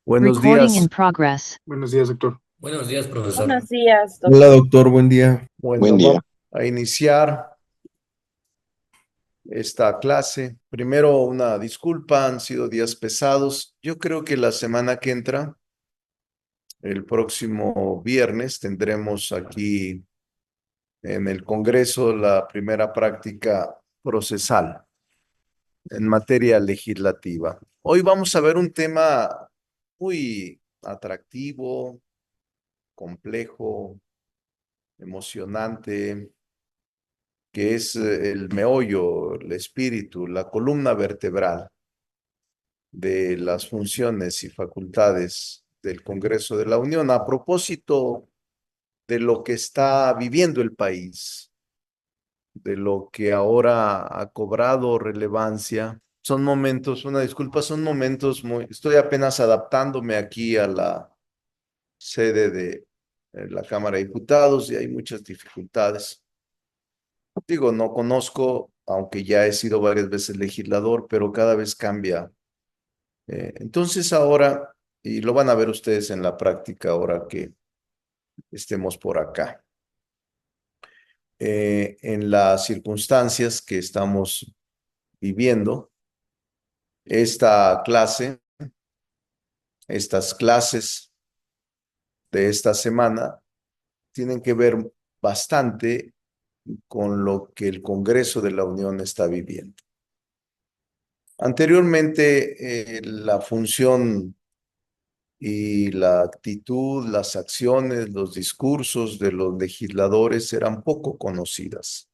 Buenos Recording in días. progress. Buenos días, doctor. Buenos días, profesor. Buenos días, Hola, doctor. doctor, buen día. Bueno, Buen vamos día. a iniciar esta clase. Primero, una disculpa, han sido días pesados. Yo creo que la semana que entra, el próximo viernes, tendremos aquí en el Congreso la primera práctica procesal en materia legislativa. Hoy vamos a ver un tema muy atractivo, complejo, emocionante, que es el meollo, el espíritu, la columna vertebral de las funciones y facultades del Congreso de la Unión a propósito de lo que está viviendo el país, de lo que ahora ha cobrado relevancia. Son momentos, una disculpa, son momentos muy, estoy apenas adaptándome aquí a la sede de la Cámara de Diputados y hay muchas dificultades. Digo, no conozco, aunque ya he sido varias veces legislador, pero cada vez cambia. Entonces ahora, y lo van a ver ustedes en la práctica ahora que estemos por acá, en las circunstancias que estamos viviendo, esta clase, estas clases de esta semana tienen que ver bastante con lo que el Congreso de la Unión está viviendo. Anteriormente, la función y la actitud, las acciones, los discursos de los legisladores eran poco conocidas.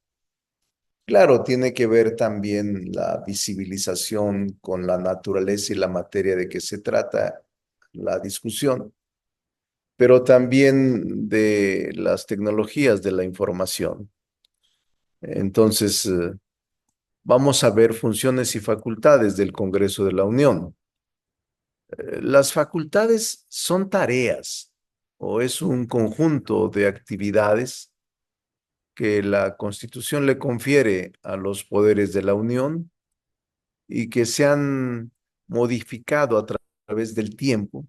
Claro, tiene que ver también la visibilización con la naturaleza y la materia de que se trata la discusión, pero también de las tecnologías de la información. Entonces, vamos a ver funciones y facultades del Congreso de la Unión. Las facultades son tareas o es un conjunto de actividades que la Constitución le confiere a los poderes de la Unión y que se han modificado a través del tiempo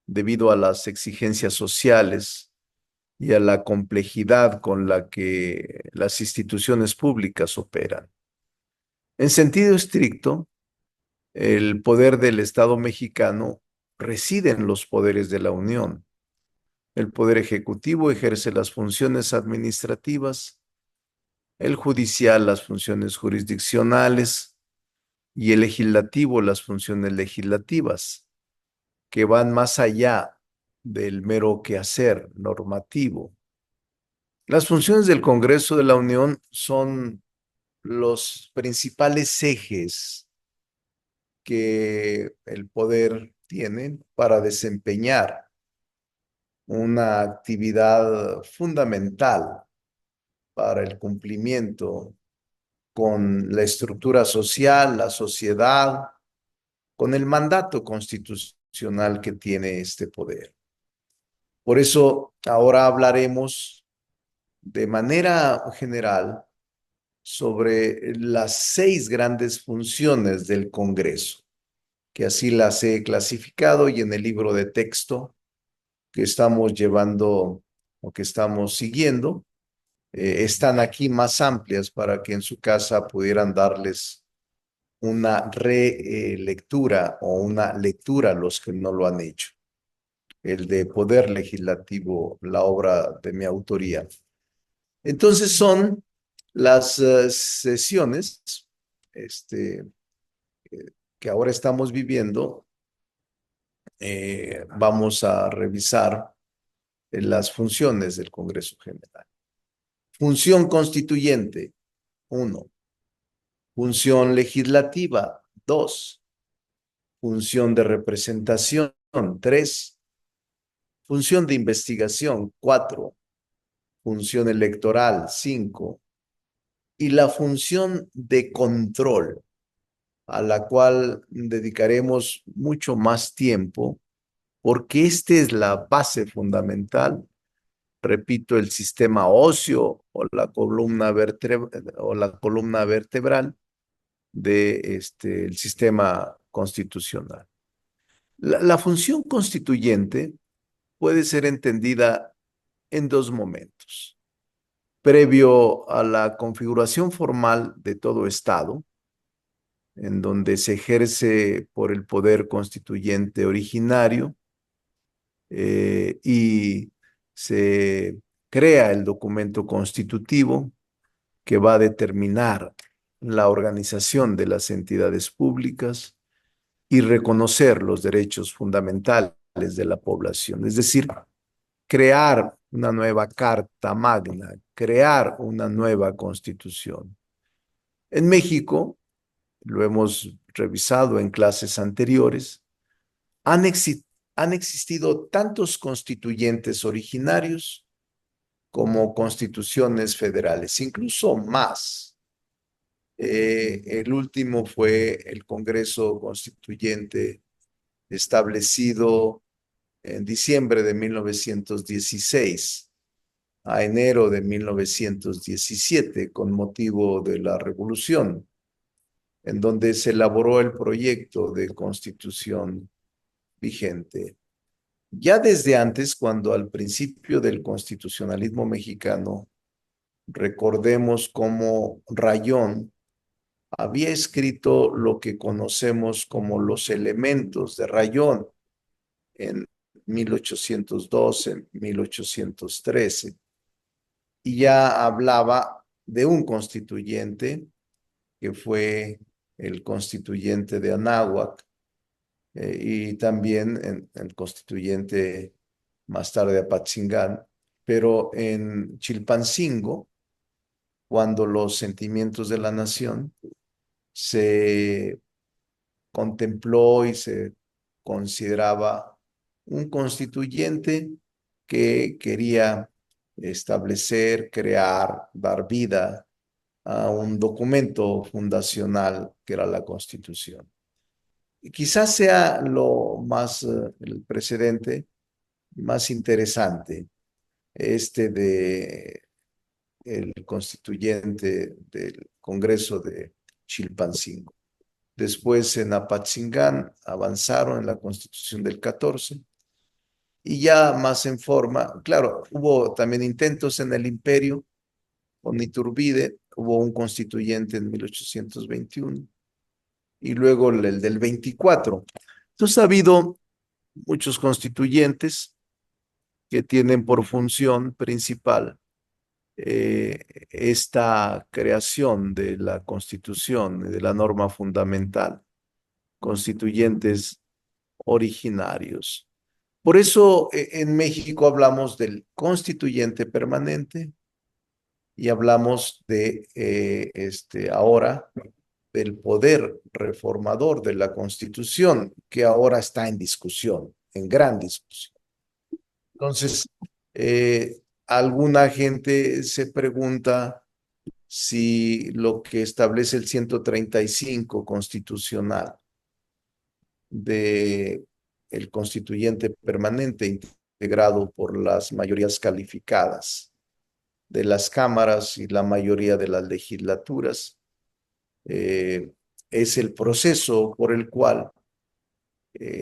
debido a las exigencias sociales y a la complejidad con la que las instituciones públicas operan. En sentido estricto, el poder del Estado mexicano reside en los poderes de la Unión. El Poder Ejecutivo ejerce las funciones administrativas, el judicial las funciones jurisdiccionales y el legislativo las funciones legislativas, que van más allá del mero quehacer normativo. Las funciones del Congreso de la Unión son los principales ejes que el poder tiene para desempeñar una actividad fundamental para el cumplimiento con la estructura social, la sociedad, con el mandato constitucional que tiene este poder. Por eso ahora hablaremos de manera general sobre las 6 grandes funciones del Congreso, que así las he clasificado y en el libro de texto que estamos llevando o que estamos siguiendo, están aquí más amplias para que en su casa pudieran darles una relectura o una lectura a los que no lo han hecho. El de Poder Legislativo, la obra de mi autoría. Entonces son las sesiones que ahora estamos viviendo. Vamos a revisar las funciones del Congreso General. Función constituyente, 1. Función legislativa, 2. Función de representación, 3. Función de investigación, 4. Función electoral, 5. Y la función de control, a la cual dedicaremos mucho más tiempo, porque esta es la base fundamental, repito, el sistema óseo o la columna vertebral de el sistema constitucional. La función constituyente puede ser entendida en dos momentos. Previo a la configuración formal de todo Estado, en donde se ejerce por el poder constituyente originario y se crea el documento constitutivo que va a determinar la organización de las entidades públicas y reconocer los derechos fundamentales de la población. Es decir, crear una nueva Carta Magna, crear una nueva Constitución. En México, lo hemos revisado en clases anteriores, han, han existido tantos constituyentes originarios como constituciones federales, incluso más. El último fue el Congreso Constituyente establecido en diciembre de 1916 a enero de 1917 con motivo de la Revolución, en donde se elaboró el proyecto de constitución vigente. Ya desde antes, cuando al principio del constitucionalismo mexicano, recordemos cómo Rayón había escrito lo que conocemos como los elementos de Rayón en 1812, 1813, y ya hablaba de un constituyente que fue el constituyente de Anáhuac, y también en el constituyente más tarde Apatzingán, pero en Chilpancingo, cuando los sentimientos de la nación se contempló y se consideraba un constituyente que quería establecer, crear, dar vida a un documento fundacional que era la Constitución. Y quizás sea lo más, el precedente más interesante, este de el constituyente del Congreso de Chilpancingo. Después en Apatzingán avanzaron en la Constitución del 14 y ya más en forma, claro, hubo también intentos en el Imperio con Iturbide, hubo un constituyente en 1821 y luego el del 24. Entonces ha habido muchos constituyentes que tienen por función principal esta creación de la Constitución, de la norma fundamental, constituyentes originarios. Por eso en México hablamos del constituyente permanente y hablamos de ahora del poder reformador de la Constitución, que ahora está en discusión, en gran discusión. Entonces, alguna gente se pregunta si lo que establece el 135 constitucional de el constituyente permanente integrado por las mayorías calificadas de las cámaras y la mayoría de las legislaturas, eh, es el proceso por el cual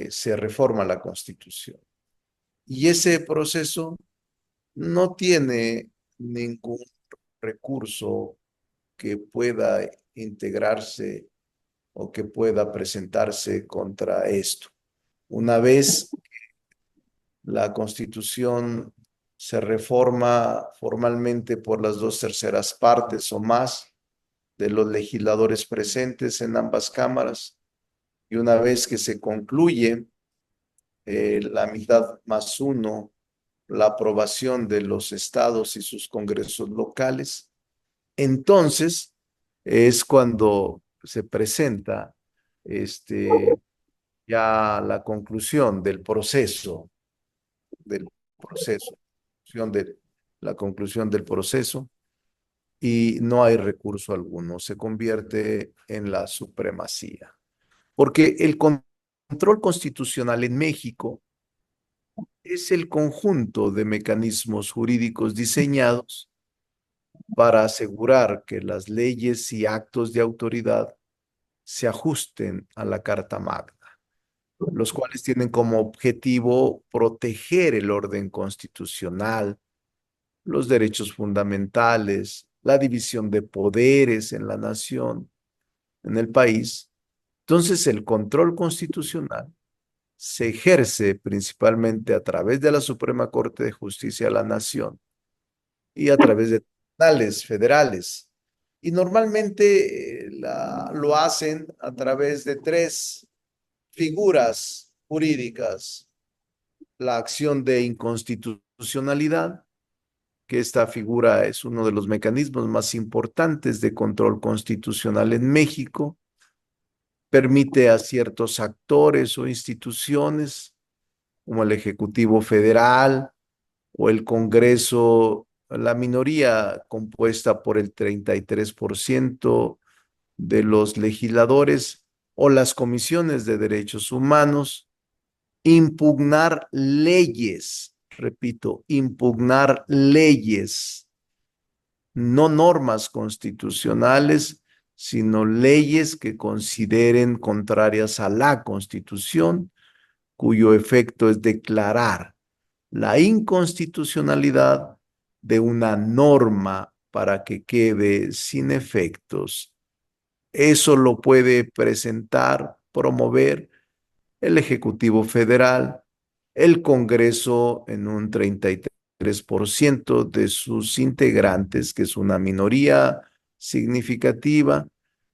se reforma la Constitución. Y ese proceso no tiene ningún recurso que pueda integrarse o que pueda presentarse contra esto. Una vez la Constitución se reforma formalmente por las dos terceras partes o más de los legisladores presentes en ambas cámaras, y una vez que se concluye la mitad más uno, la aprobación de los estados y sus congresos locales, entonces es cuando se presenta ya la conclusión del proceso, de la conclusión del proceso, y no hay recurso alguno, se convierte en la supremacía. Porque el control constitucional en México es el conjunto de mecanismos jurídicos diseñados para asegurar que las leyes y actos de autoridad se ajusten a la Carta Magna. los cuales tienen como objetivo proteger el orden constitucional, los derechos fundamentales, la división de poderes en la nación, en el país. Entonces, el control constitucional se ejerce principalmente a través de la Suprema Corte de Justicia de la Nación y a través de tribunales federales. Y normalmente lo hacen a través de tres figuras jurídicas: la acción de inconstitucionalidad, que esta figura es uno de los mecanismos más importantes de control constitucional en México, permite a ciertos actores o instituciones, como el Ejecutivo Federal o el Congreso, la minoría compuesta por el 33% de los legisladores, o las comisiones de derechos humanos, impugnar leyes, repito, impugnar leyes, no normas constitucionales, sino leyes que consideren contrarias a la Constitución, cuyo efecto es declarar la inconstitucionalidad de una norma para que quede sin efectos. Eso lo puede presentar, promover el Ejecutivo Federal, el Congreso en un 33% de sus integrantes, que es una minoría significativa,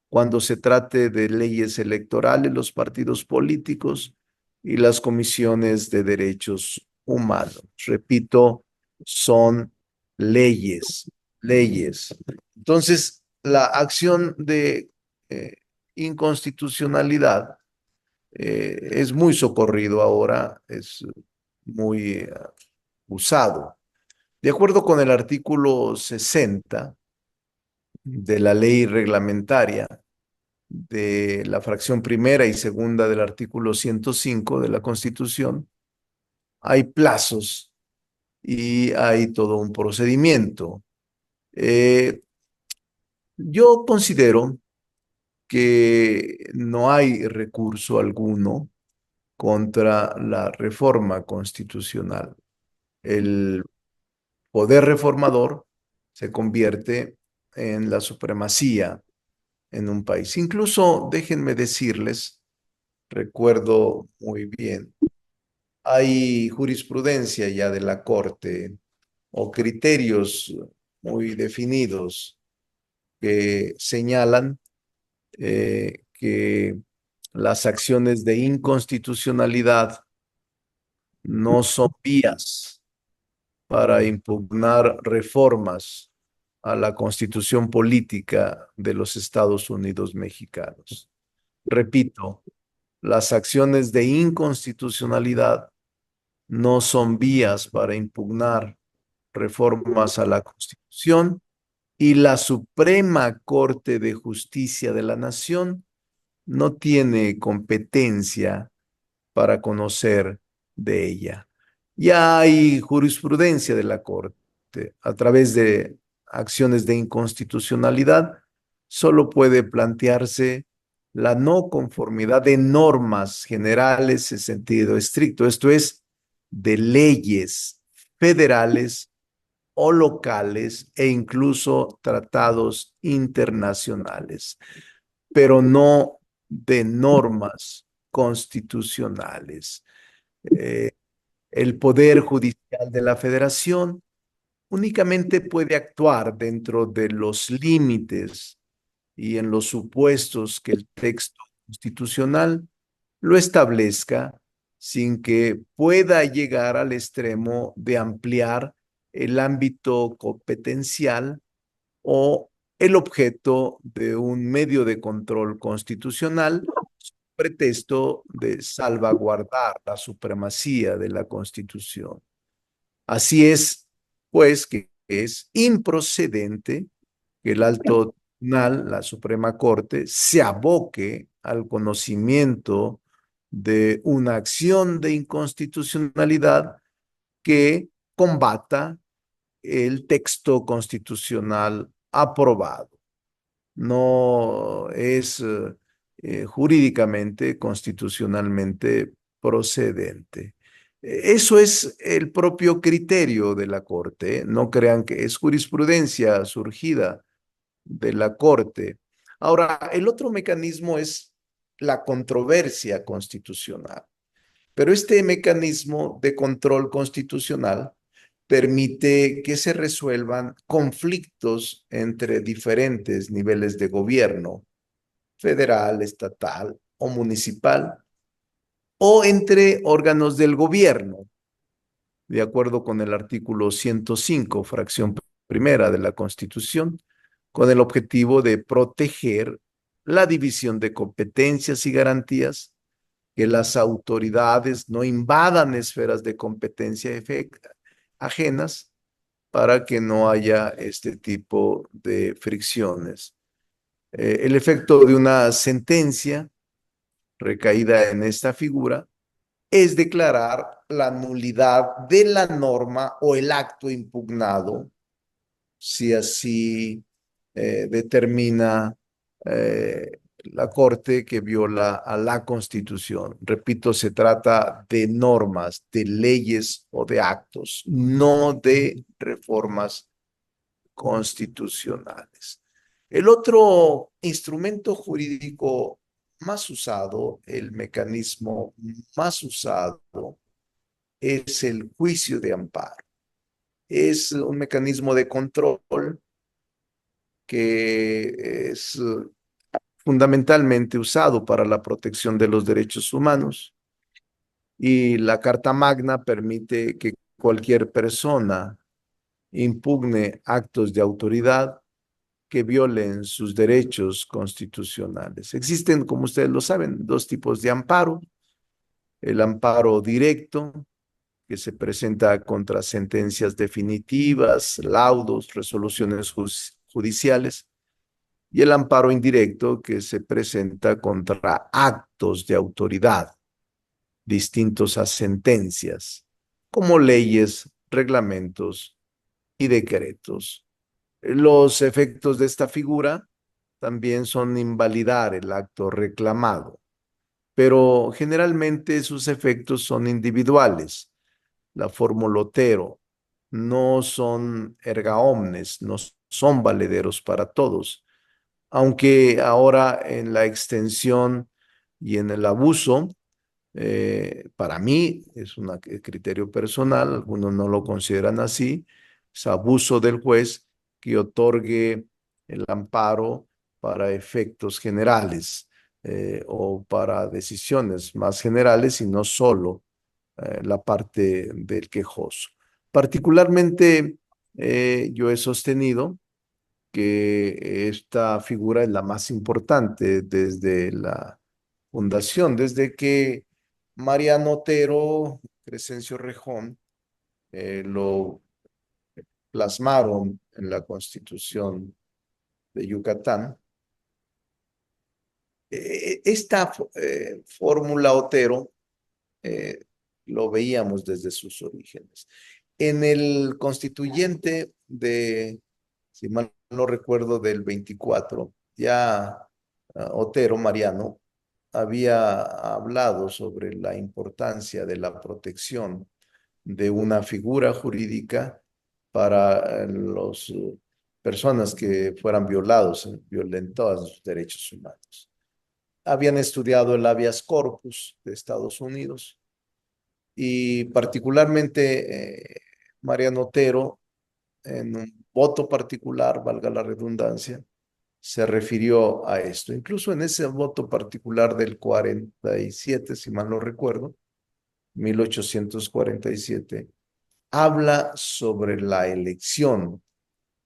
cuando se trate de leyes electorales, los partidos políticos y las comisiones de derechos humanos. Repito, son leyes, leyes. Entonces, la acción de inconstitucionalidad es muy socorrido ahora, es muy usado. De acuerdo con el artículo 60 de la ley reglamentaria, de la fracción primera y segunda del artículo 105 de la Constitución, hay plazos y hay todo un procedimiento. Eh, yo considero que no hay recurso alguno contra la reforma constitucional. El poder reformador se convierte en la supremacía en un país. Incluso, déjenme decirles, recuerdo muy bien, hay jurisprudencia ya de la Corte o criterios muy definidos que señalan que las acciones de inconstitucionalidad no son vías para impugnar reformas a la Constitución política de los Estados Unidos mexicanos. Repito, las acciones de inconstitucionalidad no son vías para impugnar reformas a la Constitución, y la Suprema Corte de Justicia de la Nación no tiene competencia para conocer de ella. Ya hay jurisprudencia de la Corte a través de acciones de inconstitucionalidad. Solo puede plantearse la no conformidad de normas generales en sentido estricto, esto es, de leyes federales o locales e incluso tratados internacionales, pero no de normas constitucionales. Eh, el Poder Judicial de la Federación únicamente puede actuar dentro de los límites y en los supuestos que el texto constitucional lo establezca, sin que pueda llegar al extremo de ampliar el ámbito competencial o el objeto de un medio de control constitucional, pretexto de salvaguardar la supremacía de la Constitución. Así es, pues, que es improcedente que el alto tribunal, la Suprema Corte, se aboque al conocimiento de una acción de inconstitucionalidad que combata el texto constitucional aprobado. No es jurídicamente, constitucionalmente procedente. Eso es el propio criterio de la Corte, ¿eh? No crean que es jurisprudencia surgida de la Corte. Ahora, el otro mecanismo es la controversia constitucional, pero este mecanismo de control constitucional permite que se resuelvan conflictos entre diferentes niveles de gobierno, federal, estatal o municipal, o entre órganos del gobierno, de acuerdo con el artículo 105, fracción primera de la Constitución, con el objetivo de proteger la división de competencias y garantías, que las autoridades no invadan esferas de competencia ajenas para que no haya este tipo de fricciones. El efecto de una sentencia recaída en esta figura es declarar la nulidad de la norma o el acto impugnado, si así determina la Corte que viola a la Constitución. Repito, se trata de normas, de leyes o de actos, no de reformas constitucionales. El otro instrumento jurídico más usado, el mecanismo más usado, es el juicio de amparo. Es un mecanismo de control que es fundamentalmente usado para la protección de los derechos humanos, y la Carta Magna permite que cualquier persona impugne actos de autoridad que violen sus derechos constitucionales. Existen, como ustedes lo saben, dos tipos de amparo: el amparo directo, que se presenta contra sentencias definitivas, laudos, resoluciones judiciales, y el amparo indirecto, que se presenta contra actos de autoridad distintos a sentencias, como leyes, reglamentos y decretos. Los efectos de esta figura también son invalidar el acto reclamado, pero generalmente sus efectos son individuales. La fórmula Otero: no son erga omnes, no son valederos para todos, aunque ahora en la extensión y en el abuso, para mí es un criterio personal, algunos no lo consideran así, es abuso del juez que otorgue el amparo para efectos generales, o para decisiones más generales y no solo la parte del quejoso. Particularmente, yo he sotenido que esta figura es la más importante desde la fundación, desde que Mariano Otero, Crescencio Rejón, lo plasmaron en la Constitución de Yucatán. Esta fórmula Otero eh, lo veíamos desde sus orígenes. En el constituyente de, si mal no recuerdo, del 24, ya Otero, Mariano, había hablado sobre la importancia de la protección de una figura jurídica para las personas que fueran violentadas sus derechos humanos. Habían estudiado el habeas corpus de Estados Unidos, y particularmente Mariano Otero, en un voto particular, valga la redundancia, se refirió a esto. Incluso en ese voto particular del 47, si mal no recuerdo, 1847, habla sobre la elección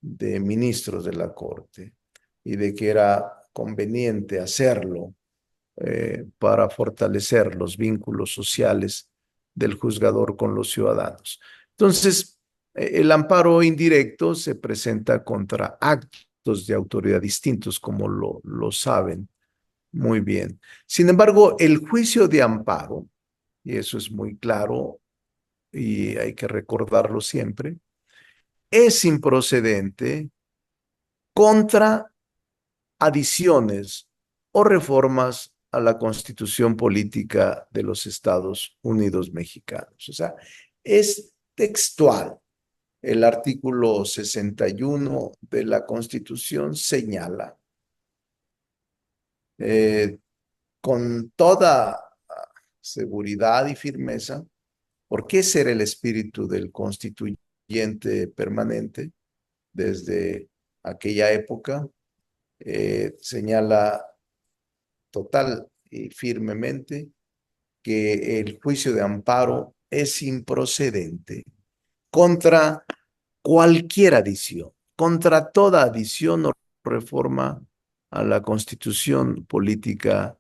de ministros de la Corte y de que era conveniente hacerlo para fortalecer los vínculos sociales del juzgador con los ciudadanos. Entonces, el amparo indirecto se presenta contra actos de autoridad distintos, como lo saben muy bien. Sin embargo, el juicio de amparo, y eso es muy claro y hay que recordarlo siempre, es improcedente contra adiciones o reformas a la Constitución Política de los Estados Unidos Mexicanos. O sea, es textual. El artículo 61 de la Constitución señala eh, con toda seguridad y firmeza porque ese era el espíritu del constituyente permanente desde aquella época. Señala total y firmemente que el juicio de amparo es improcedente contra cualquier adición, contra toda adición o reforma a la Constitución Política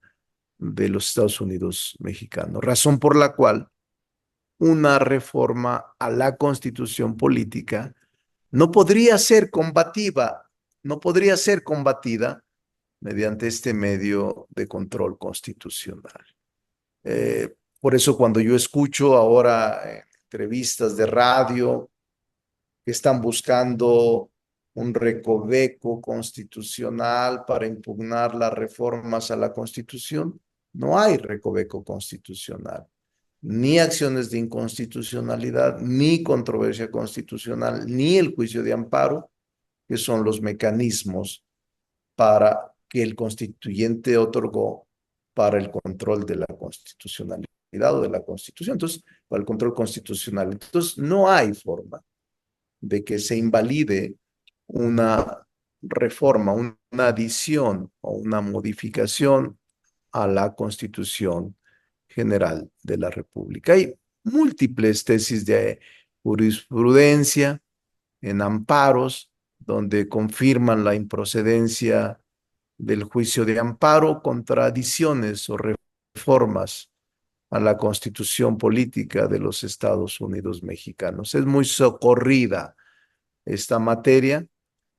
de los Estados Unidos Mexicanos, razón por la cual una reforma a la Constitución Política no podría ser combativa, no podría ser combatida mediante este medio de control constitucional. Por eso cuando yo escucho ahora entrevistas de radio que están buscando un recoveco constitucional para impugnar las reformas a la Constitución, no hay recoveco constitucional, ni acciones de inconstitucionalidad, ni controversia constitucional, ni el juicio de amparo, que son los mecanismos para que el constituyente otorgó para el control de la constitucionalidad o de la Constitución. Entonces, para el control constitucional. Entonces, no hay forma de que se invalide una reforma, una adición o una modificación a la Constitución General de la República. Hay múltiples tesis de jurisprudencia en amparos donde confirman la improcedencia del juicio de amparo, contradicciones o reformas a la Constitución Política de los Estados Unidos Mexicanos. Es muy socorrida esta materia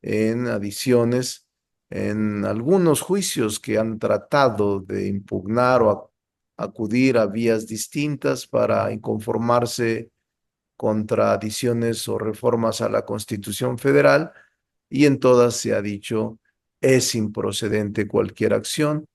en adiciones en algunos juicios que han tratado de impugnar o acudir a vías distintas para inconformarse contra adiciones o reformas a la Constitución Federal, y en todas se ha dicho es improcedente cualquier acción,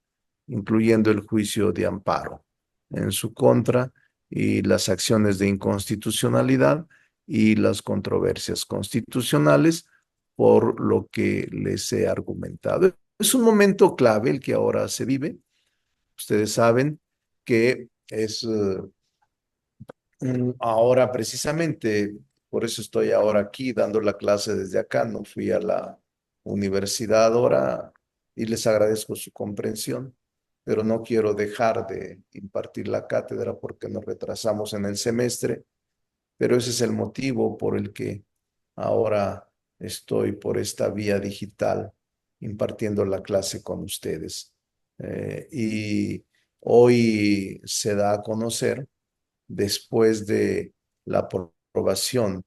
incluyendo el juicio de amparo en su contra y las acciones de inconstitucionalidad y las controversias constitucionales, por lo que les he argumentado. Es un momento clave el que ahora se vive. Ustedes saben que es ahora precisamente, por eso estoy ahora aquí dando la clase desde acá, no fui a la universidad ahora y les agradezco su comprensión, pero no quiero dejar de impartir la cátedra porque nos retrasamos en el semestre, pero ese es el motivo por el que ahora estoy por esta vía digital impartiendo la clase con ustedes. Y hoy se da a conocer, después de la aprobación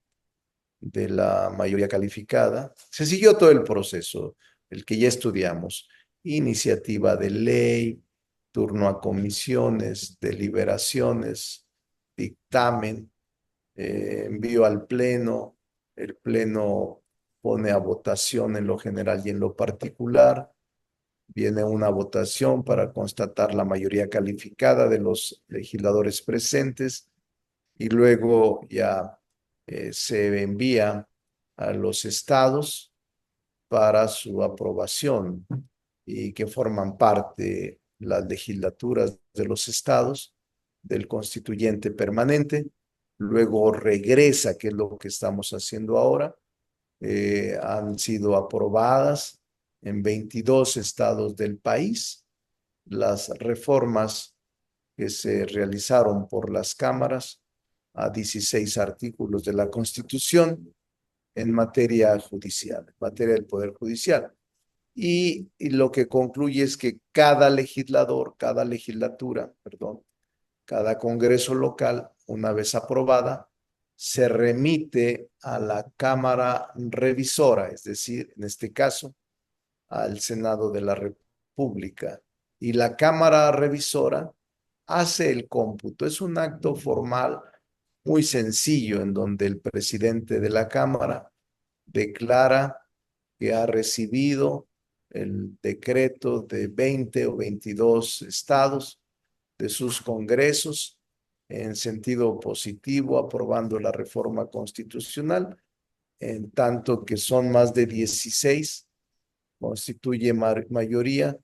de la mayoría calificada, se siguió todo el proceso, el que ya estudiamos: iniciativa de ley, turno a comisiones, deliberaciones, dictamen, envío al pleno, el pleno pone a votación en lo general y en lo particular, viene una votación para constatar la mayoría calificada de los legisladores presentes y luego ya se envía a los estados para su aprobación y que forman parte las legislaturas de los estados del constituyente permanente. Luego regresa, que es lo que estamos haciendo ahora. Han sido aprobadas en 22 estados del país las reformas que se realizaron por las cámaras a 16 artículos de la Constitución en materia judicial, en materia del Poder Judicial. Y lo que concluye es que cada legislador, cada legislatura, perdón, cada congreso local, una vez aprobada, se remite a la Cámara Revisora, es decir, en este caso, al Senado de la República. Y la Cámara Revisora hace el cómputo. Es un acto formal muy sencillo en donde el presidente de la Cámara declara que ha recibido el decreto de 20 o 22 estados de sus congresos en sentido positivo, aprobando la reforma constitucional, en tanto que son más de 16, constituye mayoría,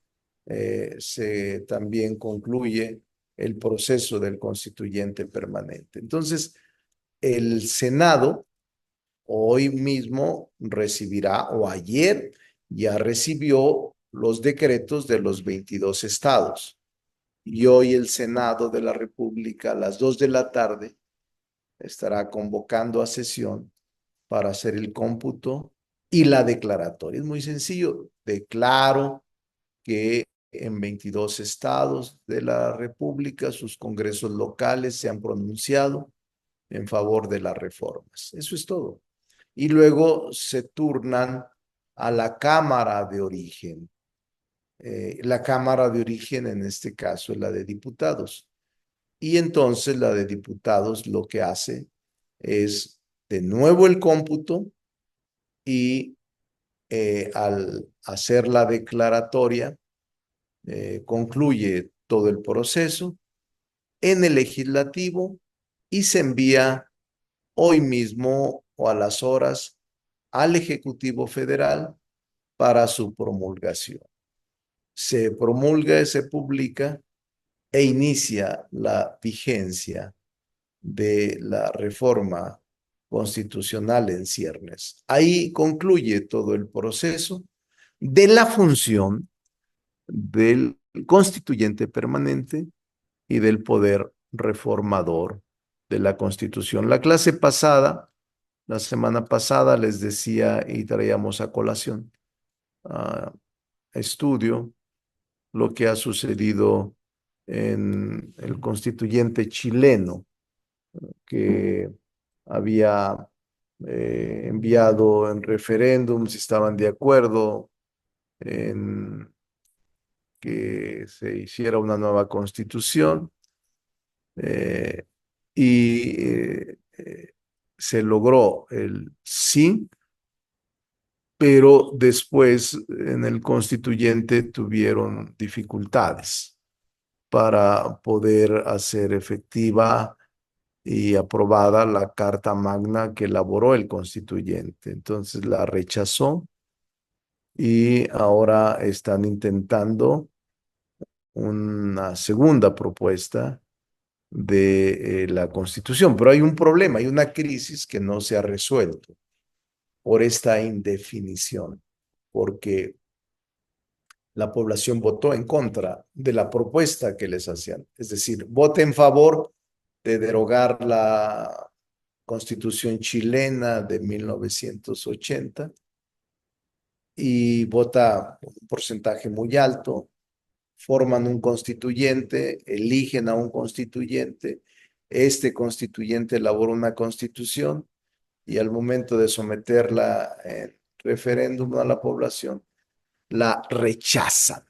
se también concluye el proceso del constituyente permanente. Entonces, el Senado hoy mismo recibirá, o ayer ya recibió los decretos de los 22 estados. Y hoy el Senado de la República a las 2 de la tarde estará convocando a sesión para hacer el cómputo y la declaratoria. Es muy sencillo. Declaro que en 22 estados de la República sus congresos locales se han pronunciado en favor de las reformas. Eso es todo. Y luego se turnan a la Cámara de Origen. La Cámara de Origen en este caso es la de diputados. Y entonces la de diputados lo que hace es de nuevo el cómputo y al hacer la declaratoria concluye todo el proceso en el legislativo y se envía hoy mismo o a las horas al Ejecutivo Federal para su promulgación. Se promulga y se publica e inicia la vigencia de la reforma constitucional en ciernes. Ahí concluye todo el proceso de la función del constituyente permanente y del poder reformador de la Constitución. La clase pasada, la semana pasada, les decía y traíamos a colación, a estudio, lo que ha sucedido en el constituyente chileno, que había enviado en referéndum si estaban de acuerdo en que se hiciera una nueva constitución, eh, y se logró el sí, pero después en el constituyente tuvieron dificultades para poder hacer efectiva y aprobada la Carta Magna que elaboró el constituyente. Entonces la rechazó y ahora están intentando una segunda propuesta de la Constitución. Pero hay un problema, hay una crisis que no se ha resuelto por esta indefinición, porque la población votó en contra de la propuesta que les hacían. Es decir, vota en favor de derogar la Constitución chilena de 1980 y vota un porcentaje muy alto, forman un constituyente, eligen a un constituyente, este constituyente elabora una constitución y al momento de someterla en referéndum a la población, la rechazan.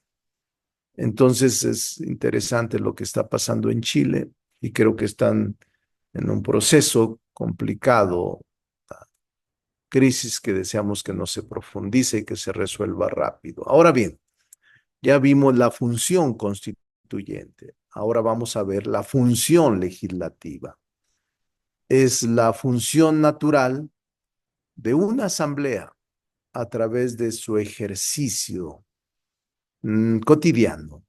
Entonces es interesante lo que está pasando en Chile y creo que están en un proceso complicado, crisis que deseamos que no se profundice y que se resuelva rápido. Ahora bien, ya vimos la función constituyente, ahora vamos a ver la función legislativa. Es la función natural de una asamblea a través de su ejercicio cotidiano.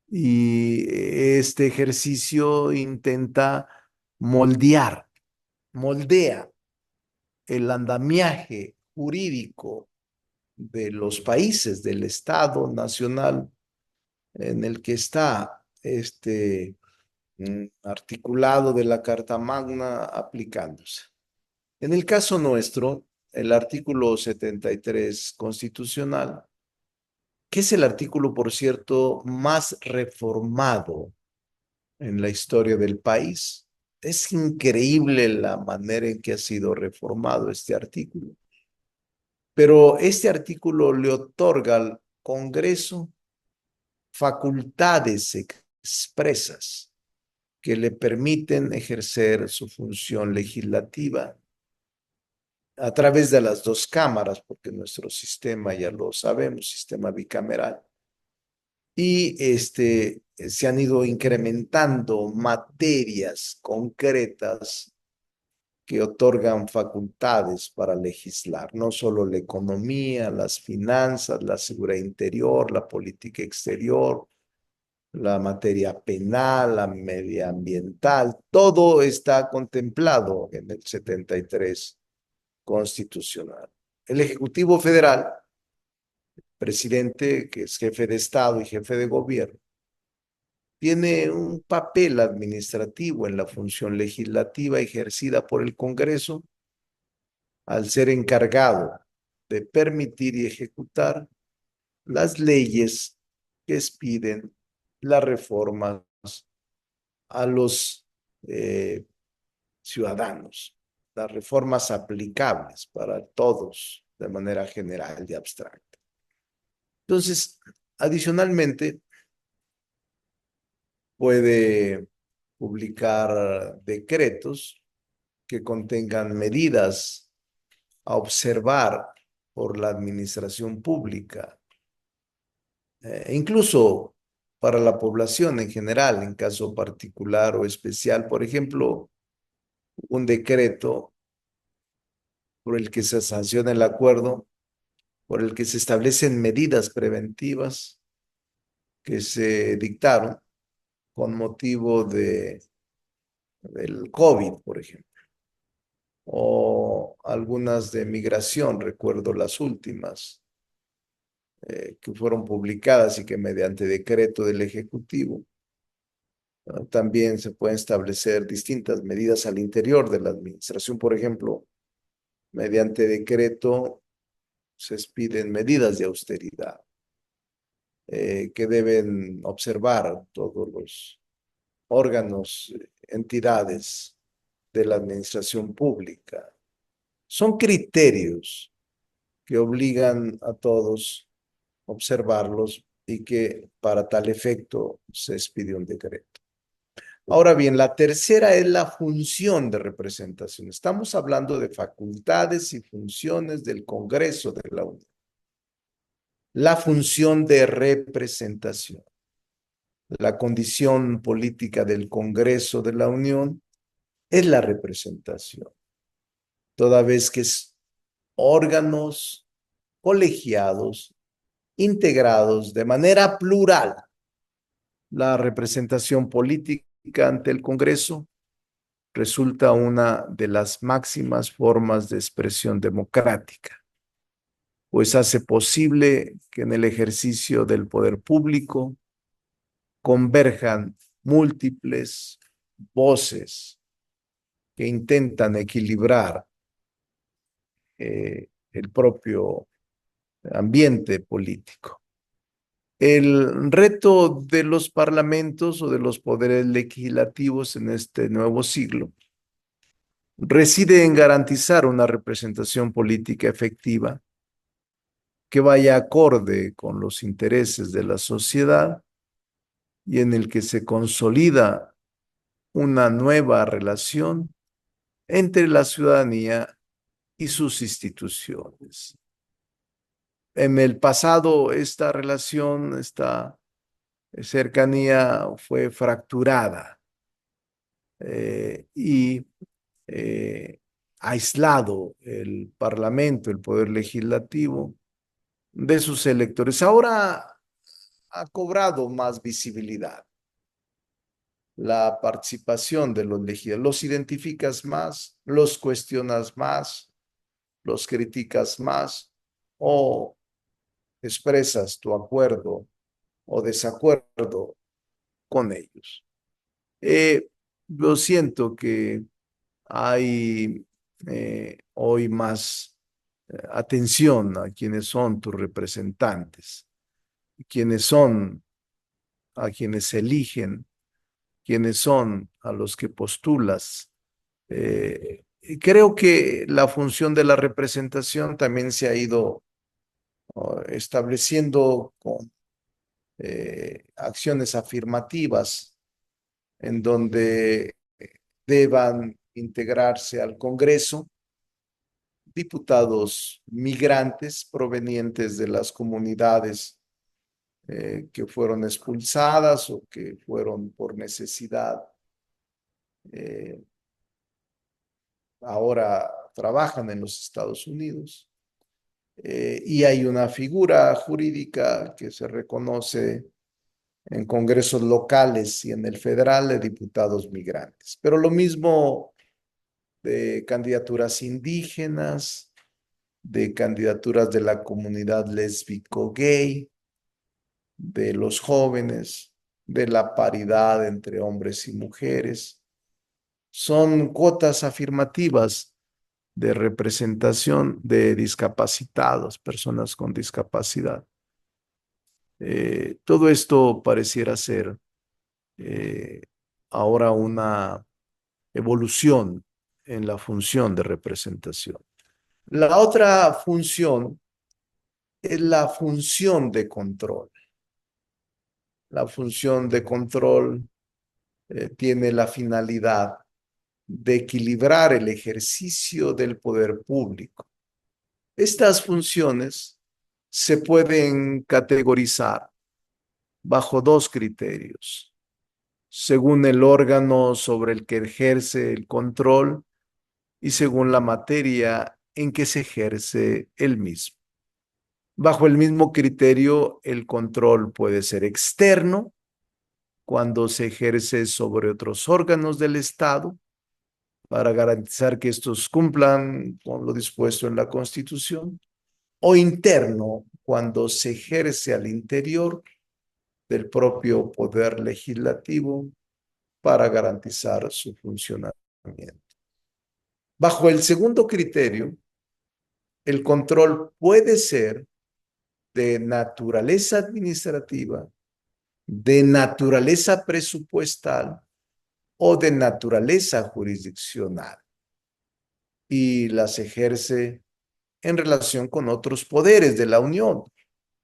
Y este ejercicio intenta moldear, moldea el andamiaje jurídico de los países, del Estado nacional en el que está articulado de la Carta Magna aplicándose. En el caso nuestro, el artículo 73 constitucional, que es el artículo, por cierto, más reformado en la historia del país. Es increíble la manera en que ha sido reformado este artículo. Pero este artículo le otorga al Congreso facultades expresas que le permiten ejercer su función legislativa a través de las dos cámaras, porque nuestro sistema, ya lo sabemos, sistema bicameral, y se han ido incrementando materias concretas que otorgan facultades para legislar, no solo la economía, las finanzas, la seguridad interior, la política exterior, la materia penal, la medioambiental, todo está contemplado en el 73 constitucional. El Ejecutivo Federal, presidente, que es jefe de Estado y jefe de gobierno, tiene un papel administrativo en la función legislativa ejercida por el Congreso al ser encargado de permitir y ejecutar las leyes que expiden las reformas a los ciudadanos, las reformas aplicables para todos de manera general y abstracta. Entonces, adicionalmente, puede publicar decretos que contengan medidas a observar por la administración pública, incluso para la población en general, en caso particular o especial. Por ejemplo, un decreto por el que se sanciona el acuerdo, por el que se establecen medidas preventivas que se dictaron con motivo del COVID, por ejemplo, o algunas de migración, recuerdo las últimas, que fueron publicadas y que mediante decreto del Ejecutivo también se pueden establecer distintas medidas al interior de la administración. Por ejemplo, mediante decreto se expiden medidas de austeridad que deben observar todos los órganos, entidades de la administración pública. Son criterios que obligan a todos a observarlos y que para tal efecto se expide un decreto. Ahora bien, la tercera es la función de representación. Estamos hablando de facultades y funciones del Congreso de la Unión. La función de representación. La condición política del Congreso de la Unión es la representación, toda vez que es órganos colegiados, integrados de manera plural. La representación política ante el Congreso resulta una de las máximas formas de expresión democrática, pues hace posible que en el ejercicio del poder público converjan múltiples voces que intentan equilibrar el propio ambiente político. El reto de los parlamentos o de los poderes legislativos en este nuevo siglo reside en garantizar una representación política efectiva que vaya acorde con los intereses de la sociedad y en el que se consolida una nueva relación entre la ciudadanía y sus instituciones. En el pasado, esta relación, esta cercanía fue fracturada y aislado el Parlamento, el Poder Legislativo, de sus electores. Ahora ha cobrado más visibilidad la participación de los legisladores. Los identificas más, los cuestionas más, los criticas más o expresas tu acuerdo o desacuerdo con ellos. Yo siento que hay hoy más atención a quienes son tus representantes, quienes son a quienes eligen, quienes son a los que postulas. Y creo que la función de la representación también se ha ido estableciendo con acciones afirmativas en donde deban integrarse al Congreso diputados migrantes provenientes de las comunidades que fueron expulsadas o que fueron por necesidad, eh, ahora trabajan en los Estados Unidos. Y hay una figura jurídica que se reconoce en congresos locales y en el federal de diputados migrantes. Pero lo mismo de candidaturas indígenas, de candidaturas de la comunidad lésbico-gay, de los jóvenes, de la paridad entre hombres y mujeres. Son cuotas afirmativas de representación de discapacitados, personas con discapacidad. Todo esto pareciera ser eh, ahora una evolución en la función de representación. La otra función es la función de control. La función de control tiene la finalidad de equilibrar el ejercicio del poder público. Estas funciones se pueden categorizar bajo dos criterios: según el órgano sobre el que ejerce el control y según la materia en que se ejerce el mismo. Bajo el mismo criterio, el control puede ser externo, cuando se ejerce sobre otros órganos del Estado para garantizar que estos cumplan con lo dispuesto en la Constitución, o interno, cuando se ejerce al interior del propio poder legislativo para garantizar su funcionamiento. Bajo el segundo criterio, el control puede ser de naturaleza administrativa, de naturaleza presupuestal o de naturaleza jurisdiccional, y las ejerce en relación con otros poderes de la Unión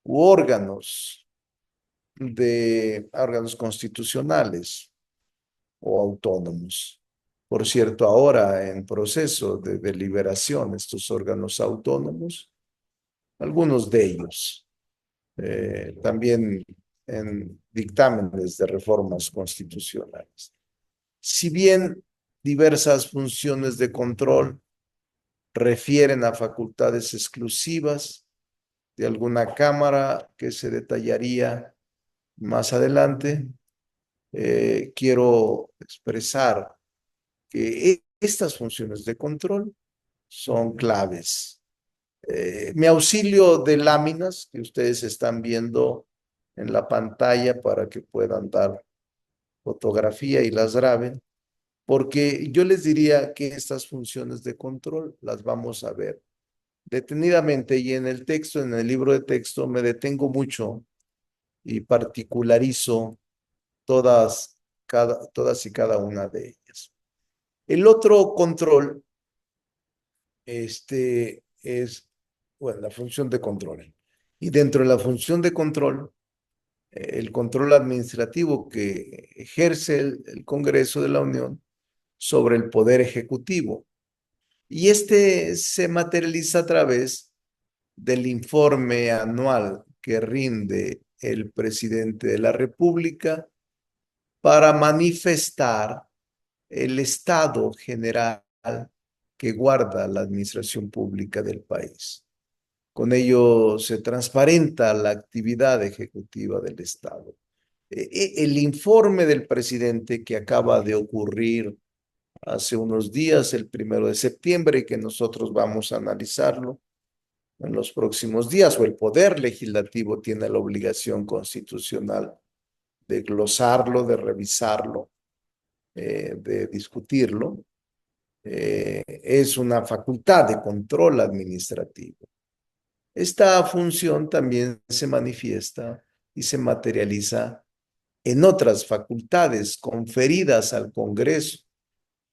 u órganos constitucionales o autónomos. Por cierto, ahora en proceso de deliberación estos órganos autónomos, algunos de ellos, también en dictámenes de reformas constitucionales. Si bien diversas funciones de control refieren a facultades exclusivas de alguna cámara que se detallaría más adelante, quiero expresar que estas funciones de control son claves. Mi auxilio de láminas que ustedes están viendo en la pantalla para que puedan dar fotografía y las graben, porque yo les diría que estas funciones de control las vamos a ver detenidamente, y en el texto, en el libro de texto, me detengo mucho y particularizo todas y cada una de ellas. El otro control es, bueno, la función de control. Y dentro de la función de control, el control administrativo que ejerce el Congreso de la Unión sobre el Poder Ejecutivo. Y este se materializa a través del informe anual que rinde el presidente de la República para manifestar el estado general que guarda la administración pública del país. Con ello se transparenta la actividad ejecutiva del Estado. El informe del presidente que acaba de ocurrir hace unos días, el 1 de septiembre, y que nosotros vamos a analizarlo en los próximos días, o el Poder Legislativo tiene la obligación constitucional de glosarlo, de revisarlo, de discutirlo, es una facultad de control administrativo. Esta función también se manifiesta y se materializa en otras facultades conferidas al Congreso.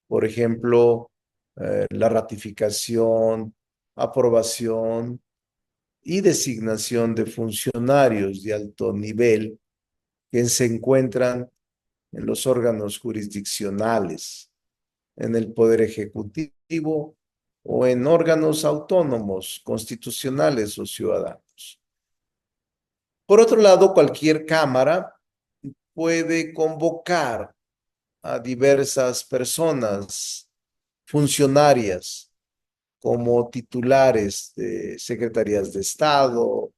Por ejemplo, la ratificación, aprobación y designación de funcionarios de alto nivel que se encuentran en los órganos jurisdiccionales, en el Poder Ejecutivo o en órganos autónomos, constitucionales o ciudadanos. Por otro lado, cualquier cámara puede convocar a diversas personas funcionarias como titulares de secretarías de Estado,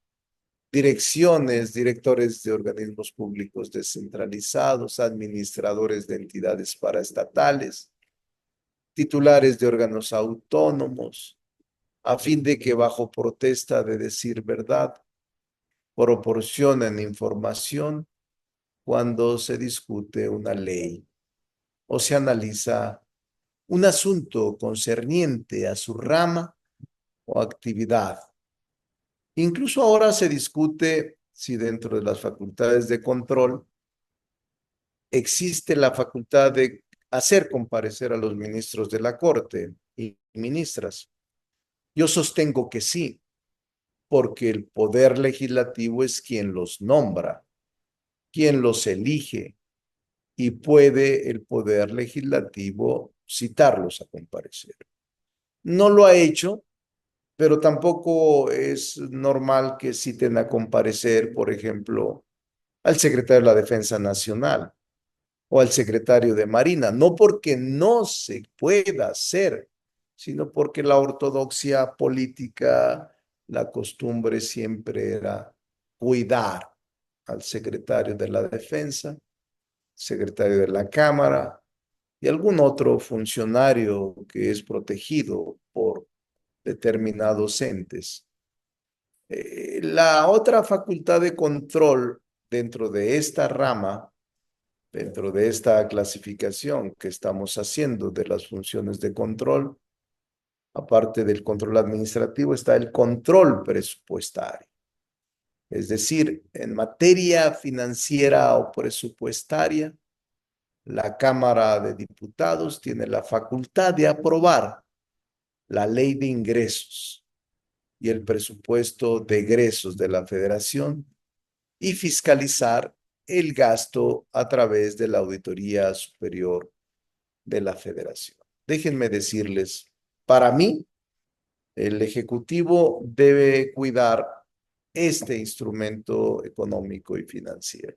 direcciones, directores de organismos públicos descentralizados, administradores de entidades paraestatales, titulares de órganos autónomos, a fin de que bajo protesta de decir verdad, proporcionen información cuando se discute una ley o se analiza un asunto concerniente a su rama o actividad. Incluso ahora se discute si dentro de las facultades de control existe la facultad de hacer comparecer a los ministros de la Corte y ministras. Yo sostengo que sí, porque el poder legislativo es quien los nombra, quien los elige, y puede el poder legislativo citarlos a comparecer. No lo ha hecho, pero tampoco es normal que citen a comparecer, por ejemplo, al secretario de la Defensa Nacional o al secretario de Marina, no porque no se pueda hacer, sino porque la ortodoxia política, la costumbre siempre era cuidar al secretario de la Defensa, secretario de la Cámara y algún otro funcionario que es protegido por determinados entes. La otra facultad de control dentro de esta rama, dentro de esta clasificación que estamos haciendo de las funciones de control, aparte del control administrativo, está el control presupuestario. Es decir, en materia financiera o presupuestaria, la Cámara de Diputados tiene la facultad de aprobar la ley de ingresos y el presupuesto de egresos de la Federación y fiscalizar el gasto a través de la Auditoría Superior de la Federación. Déjenme decirles, para mí, el Ejecutivo debe cuidar este instrumento económico y financiero.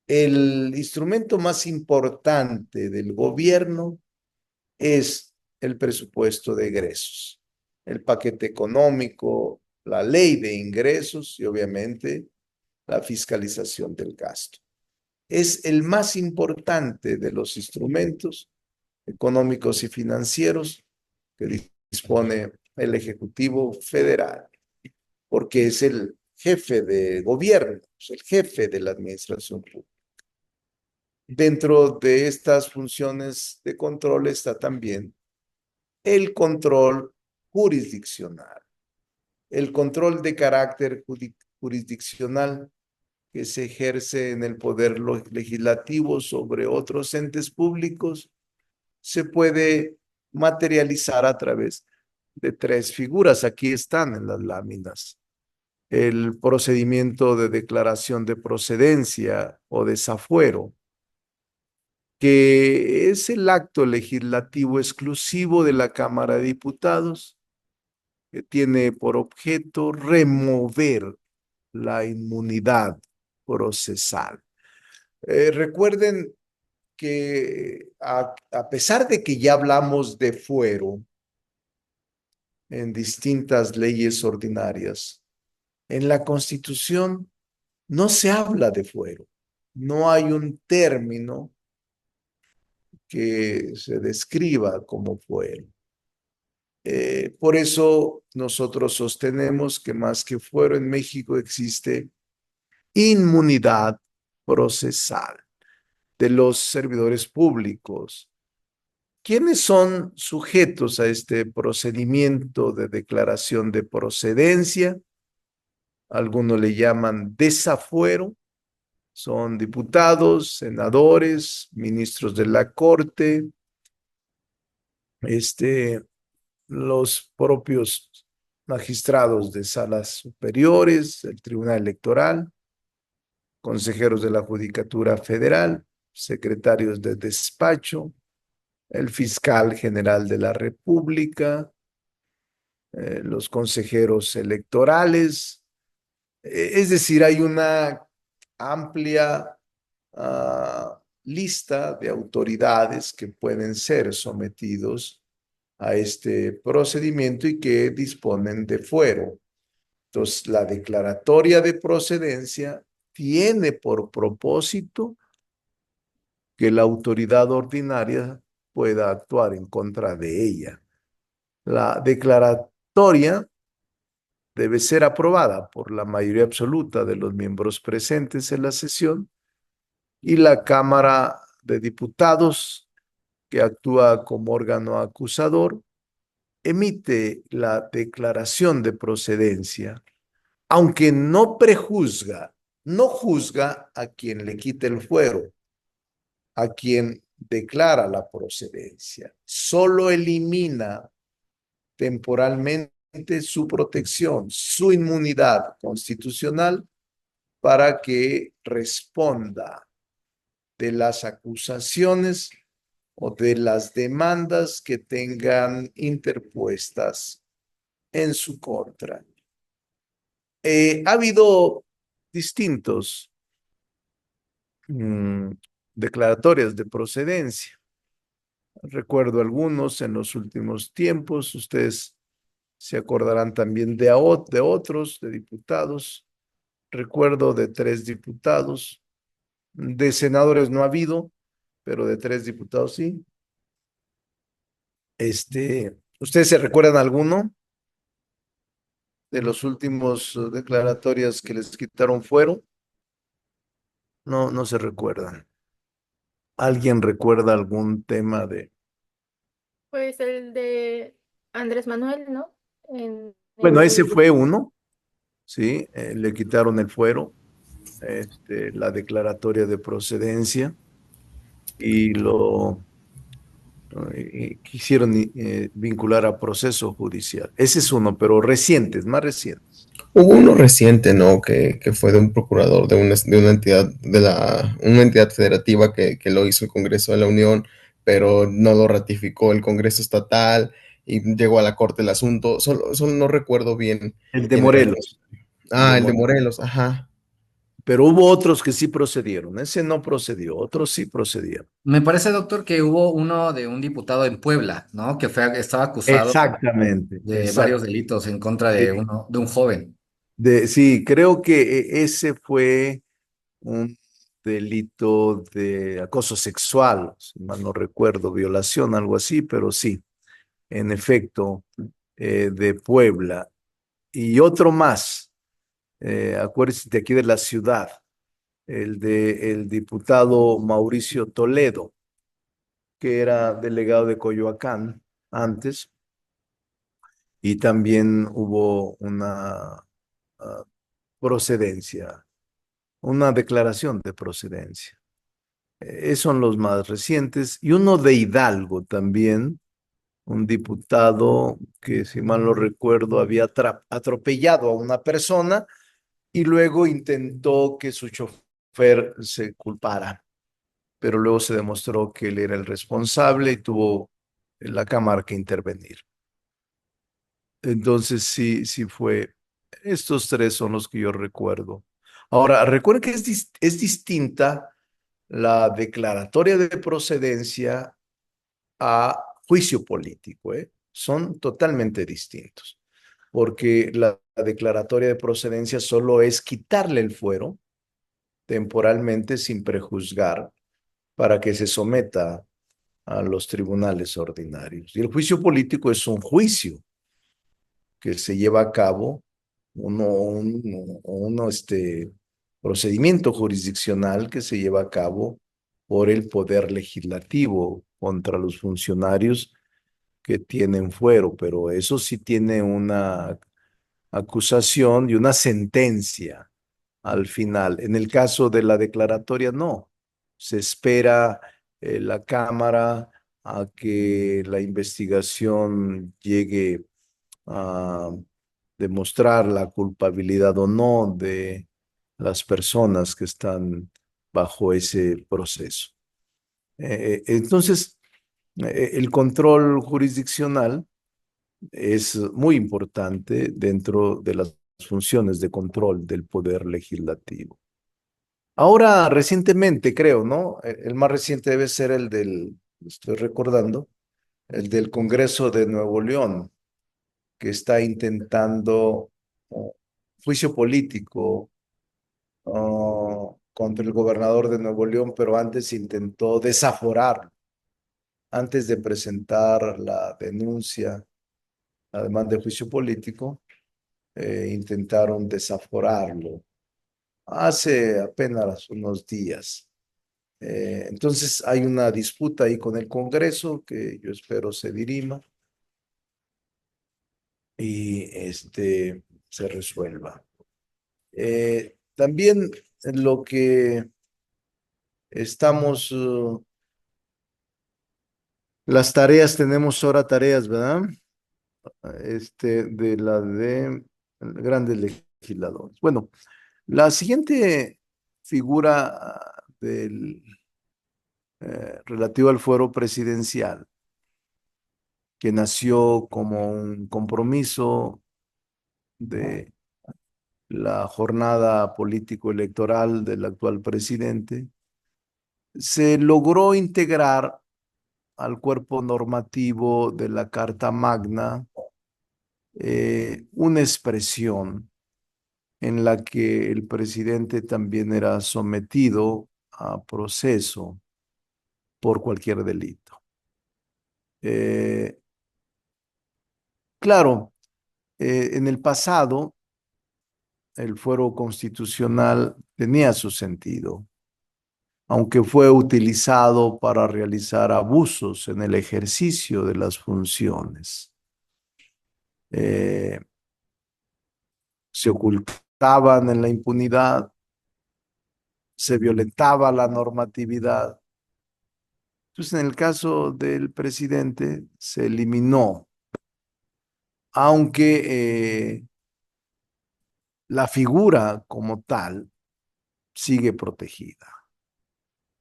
El instrumento más importante del gobierno es el presupuesto de egresos, el paquete económico, la ley de ingresos y obviamente la fiscalización del gasto. Es el más importante de los instrumentos económicos y financieros que dispone el Ejecutivo Federal, porque es el jefe de gobierno, es el jefe de la administración pública. Dentro de estas funciones de control está también el control jurisdiccional, el control de carácter jurisdiccional que se ejerce en el poder legislativo sobre otros entes públicos se puede materializar a través de tres figuras. Aquí están en las láminas. El procedimiento de declaración de procedencia o desafuero, que es el acto legislativo exclusivo de la Cámara de Diputados, que tiene por objeto remover la inmunidad procesal. Recuerden que a pesar de que ya hablamos de fuero en distintas leyes ordinarias, en la Constitución no se habla de fuero. No hay un término que se describa como fuero. Por eso nosotros sostenemos que más que fuero en México existe inmunidad procesal de los servidores públicos. ¿Quiénes son sujetos a este procedimiento de declaración de procedencia? Algunos le llaman desafuero. Son diputados, senadores, ministros de la Corte, los propios magistrados de salas superiores, el Tribunal Electoral, consejeros de la Judicatura Federal, secretarios de despacho, el fiscal general de la República, los consejeros electorales. Es decir, hay una amplia lista de autoridades que pueden ser sometidos a este procedimiento y que disponen de fuero. Entonces, la declaratoria de procedencia tiene por propósito que la autoridad ordinaria pueda actuar en contra de ella. La declaratoria debe ser aprobada por la mayoría absoluta de los miembros presentes en la sesión y la Cámara de Diputados, que actúa como órgano acusador, emite la declaración de procedencia, aunque no prejuzga, no juzga a quien le quite el fuero, a quien declara la procedencia, solo elimina temporalmente su protección, su inmunidad constitucional para que responda de las acusaciones o de las demandas que tengan interpuestas en su contra. Ha habido distintos declaratorias de procedencia. Recuerdo algunos en los últimos tiempos. Ustedes se acordarán también de otros, de diputados. Recuerdo de 3 diputados. De senadores no ha habido, pero de 3 diputados sí. ¿Ustedes se recuerdan alguno de los últimos declaratorias que les quitaron fuero? No, no se recuerdan. ¿Alguien recuerda algún tema de... Pues el de Andrés Manuel, ¿no? Bueno, En ese fue uno, ¿sí? Le quitaron el fuero, la declaratoria de procedencia y lo quisieron vincular a proceso judicial. Ese es uno, pero recientes, más recientes. Hubo uno reciente, ¿no? Que fue de un procurador de una entidad una entidad federativa que lo hizo el Congreso de la Unión, pero no lo ratificó el Congreso estatal y llegó a la corte el asunto. Solo no recuerdo bien El de quién era. Morelos, el de Ah, el de Morelos. Morelos, ajá. Pero hubo otros que sí procedieron. Ese no procedió, otros sí procedieron. Me parece, doctor, que hubo uno de un diputado en Puebla, ¿no? Estaba acusado Exactamente, de varios exacto. delitos en contra Eh, de un joven. sí, creo que ese fue un delito de acoso sexual, si mal no recuerdo, violación, algo así, pero sí, en efecto, de Puebla. Y otro más, acuérdense de aquí de la ciudad, el de el diputado Mauricio Toledo, que era delegado de Coyoacán antes, y también hubo una procedencia, una declaración de procedencia. Esos son los más recientes. Y uno de Hidalgo también, un diputado que, si mal no recuerdo, había atropellado a una persona y luego intentó que su chofer se culpara, pero luego se demostró que él era el responsable y tuvo la Cámara que intervenir. Entonces sí, sí fue. Estos 3 son los que yo recuerdo. Ahora, recuerden que es distinta la declaratoria de procedencia a juicio político, ¿eh? Son totalmente distintos, porque la declaratoria de procedencia solo es quitarle el fuero temporalmente sin prejuzgar para que se someta a los tribunales ordinarios. Y el juicio político es un juicio que se lleva a cabo, procedimiento jurisdiccional que se lleva a cabo por el poder legislativo contra los funcionarios que tienen fuero, pero eso sí tiene una acusación y una sentencia al final. En el caso de la declaratoria, no. Se espera la Cámara a que la investigación llegue a demostrar la culpabilidad o no de las personas que están bajo ese proceso. Entonces, El control jurisdiccional es muy importante dentro de las funciones de control del poder legislativo. Ahora, recientemente, creo, ¿no? El más reciente debe ser el estoy recordando, el del Congreso de Nuevo León, que está intentando juicio político contra el gobernador de Nuevo León, pero antes intentó desaforar, antes de presentar la denuncia, además de juicio político, intentaron desaforarlo hace apenas unos días. Entonces hay una disputa ahí con el Congreso que yo espero se dirima y se resuelva. También lo que estamos, las tareas, tenemos ahora tareas, ¿verdad? De la de grandes legisladores. Bueno, la siguiente figura del relativo al fuero presidencial, que nació como un compromiso de la jornada político-electoral del actual presidente, se logró integrar al cuerpo normativo de la Carta Magna una expresión en la que el presidente también era sometido a proceso por cualquier delito. Eh, claro, en el pasado el fuero constitucional tenía su sentido, aunque fue utilizado para realizar abusos en el ejercicio de las funciones. Eh, Se ocultaban en la impunidad, se violentaba la normatividad. Entonces, en el caso del presidente, se eliminó, aunque la figura como tal sigue protegida.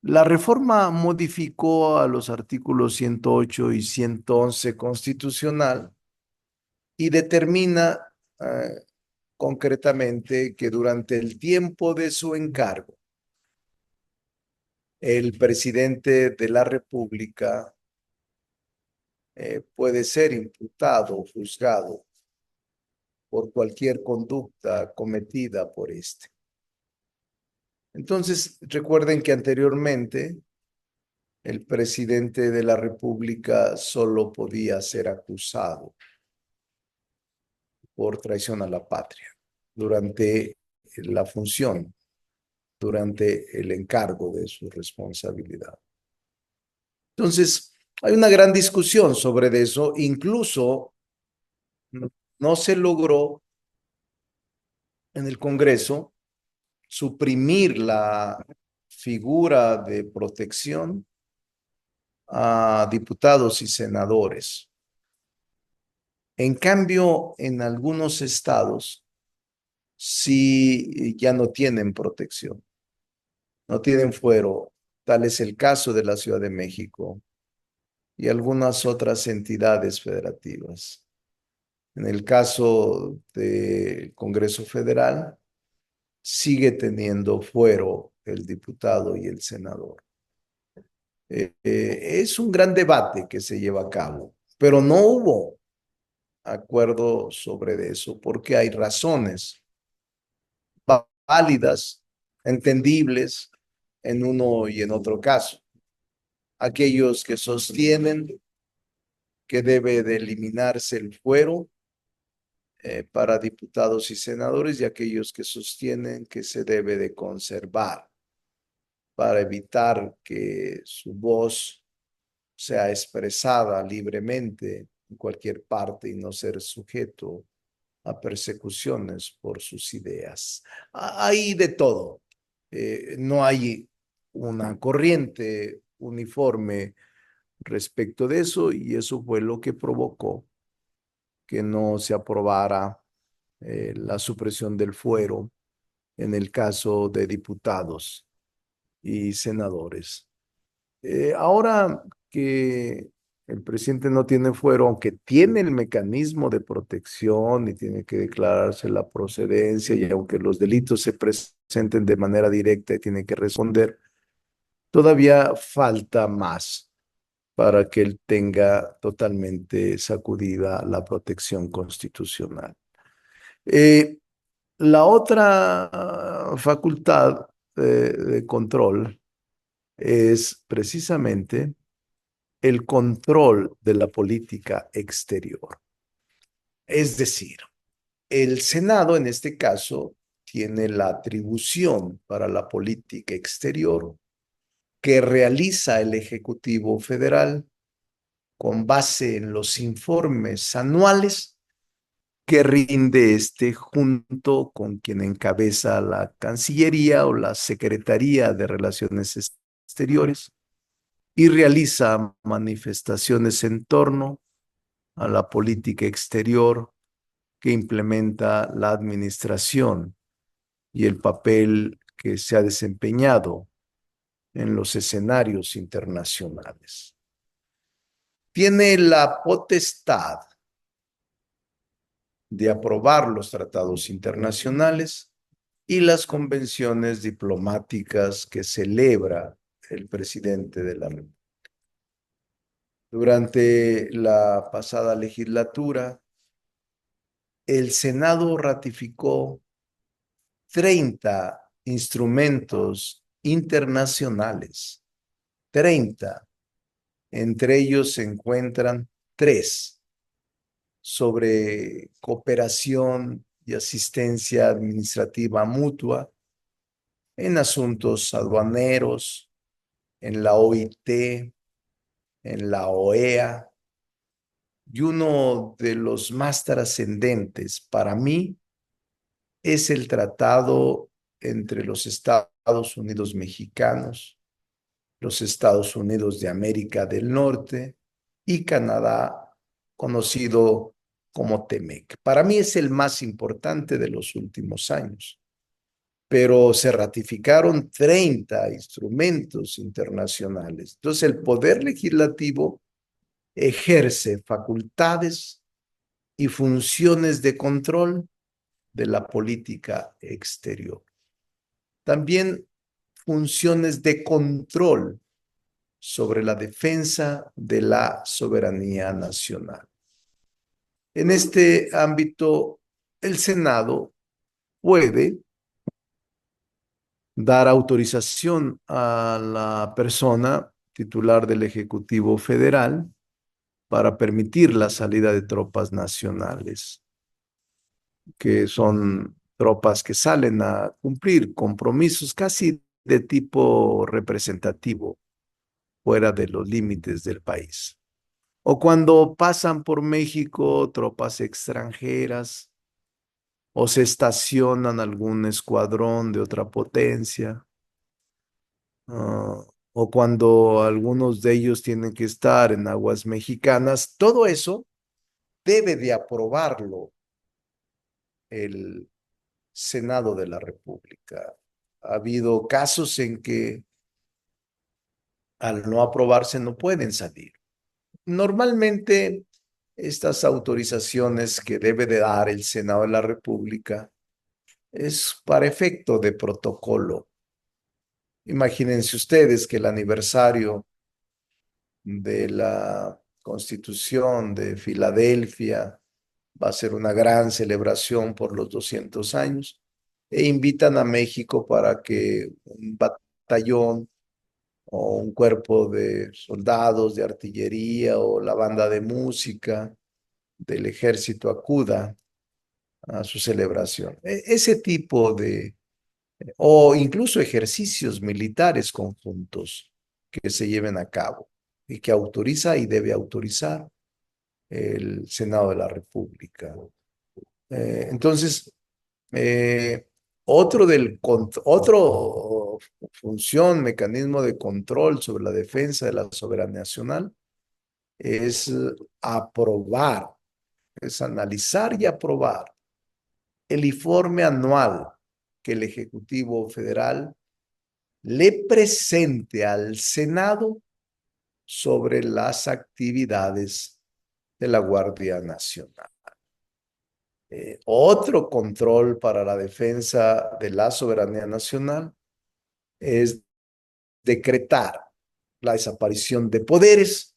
La reforma modificó a los artículos 108 y 111 constitucional y determina concretamente que durante el tiempo de su encargo, el presidente de la República puede ser imputado o juzgado por cualquier conducta cometida por este. Entonces, recuerden que anteriormente el presidente de la República solo podía ser acusado por traición a la patria durante la función, durante el encargo de su responsabilidad. Entonces, hay una gran discusión sobre eso. Incluso no se logró en el Congreso suprimir la figura de protección a diputados y senadores. En cambio, en algunos estados sí ya no tienen protección, no tienen fuero. Tal es el caso de la Ciudad de México y algunas otras entidades federativas. En el caso del Congreso Federal, sigue teniendo fuero el diputado y el senador. Es un gran debate que se lleva a cabo, pero no hubo acuerdo sobre eso porque hay razones válidas, entendibles en uno y en otro caso. Aquellos que sostienen que debe de eliminarse el fuero para diputados y senadores y aquellos que sostienen que se debe de conservar para evitar que su voz sea expresada libremente en cualquier parte y no ser sujeto a persecuciones por sus ideas. Hay de todo. No hay una corriente uniforme respecto de eso y eso fue lo que provocó que no se aprobara la supresión del fuero en el caso de diputados y senadores. Ahora que El presidente no tiene fuero, aunque tiene el mecanismo de protección y tiene que declararse la procedencia, y aunque los delitos se presenten de manera directa y tiene que responder, todavía falta más para que él tenga totalmente sacudida la protección constitucional. Eh, la otra facultad de control es precisamente el control de la política exterior. Es decir, el Senado en este caso tiene la atribución para la política exterior que realiza el Ejecutivo Federal con base en los informes anuales que rinde este junto con quien encabeza la Cancillería o la Secretaría de Relaciones Exteriores y realiza manifestaciones en torno a la política exterior que implementa la administración y el papel que se ha desempeñado en los escenarios internacionales. Tiene la potestad de aprobar los tratados internacionales y las convenciones diplomáticas que celebra el presidente de la República. Durante la pasada legislatura, el Senado ratificó 30 instrumentos internacionales, 30. Entre ellos se encuentran 3 sobre cooperación y asistencia administrativa mutua en asuntos aduaneros, en la OIT, en la OEA, y uno de los más trascendentes para mí es el tratado entre los Estados Unidos mexicanos, los Estados Unidos de América del Norte y Canadá, conocido como TEMEC. Para mí es el más importante de los últimos años, pero se ratificaron 30 instrumentos internacionales. Entonces, el poder legislativo ejerce facultades y funciones de control de la política exterior. También funciones de control sobre la defensa de la soberanía nacional. En este ámbito, el Senado puede dar autorización a la persona titular del Ejecutivo Federal para permitir la salida de tropas nacionales, que son tropas que salen a cumplir compromisos casi de tipo representativo fuera de los límites del país. O cuando pasan por México tropas extranjeras o se estacionan algún escuadrón de otra potencia, o cuando algunos de ellos tienen que estar en aguas mexicanas, todo eso debe de aprobarlo el Senado de la República. Ha habido casos en que al no aprobarse no pueden salir. Normalmente, estas autorizaciones que debe de dar el Senado de la República es para efecto de protocolo. Imagínense ustedes que el aniversario de la Constitución de Filadelfia va a ser una gran celebración por los 200 años e invitan a México para que un batallón o un cuerpo de soldados de artillería o la banda de música del ejército acuda a su celebración. Ese tipo de, o incluso ejercicios militares conjuntos que se lleven a cabo y que autoriza y debe autorizar el Senado de la República. Entonces, eh, otro función, mecanismo de control sobre la defensa de la soberanía nacional es aprobar, es analizar y aprobar el informe anual que el Ejecutivo Federal le presente al Senado sobre las actividades de la Guardia Nacional. Otro control para la defensa de la soberanía nacional es decretar la desaparición de poderes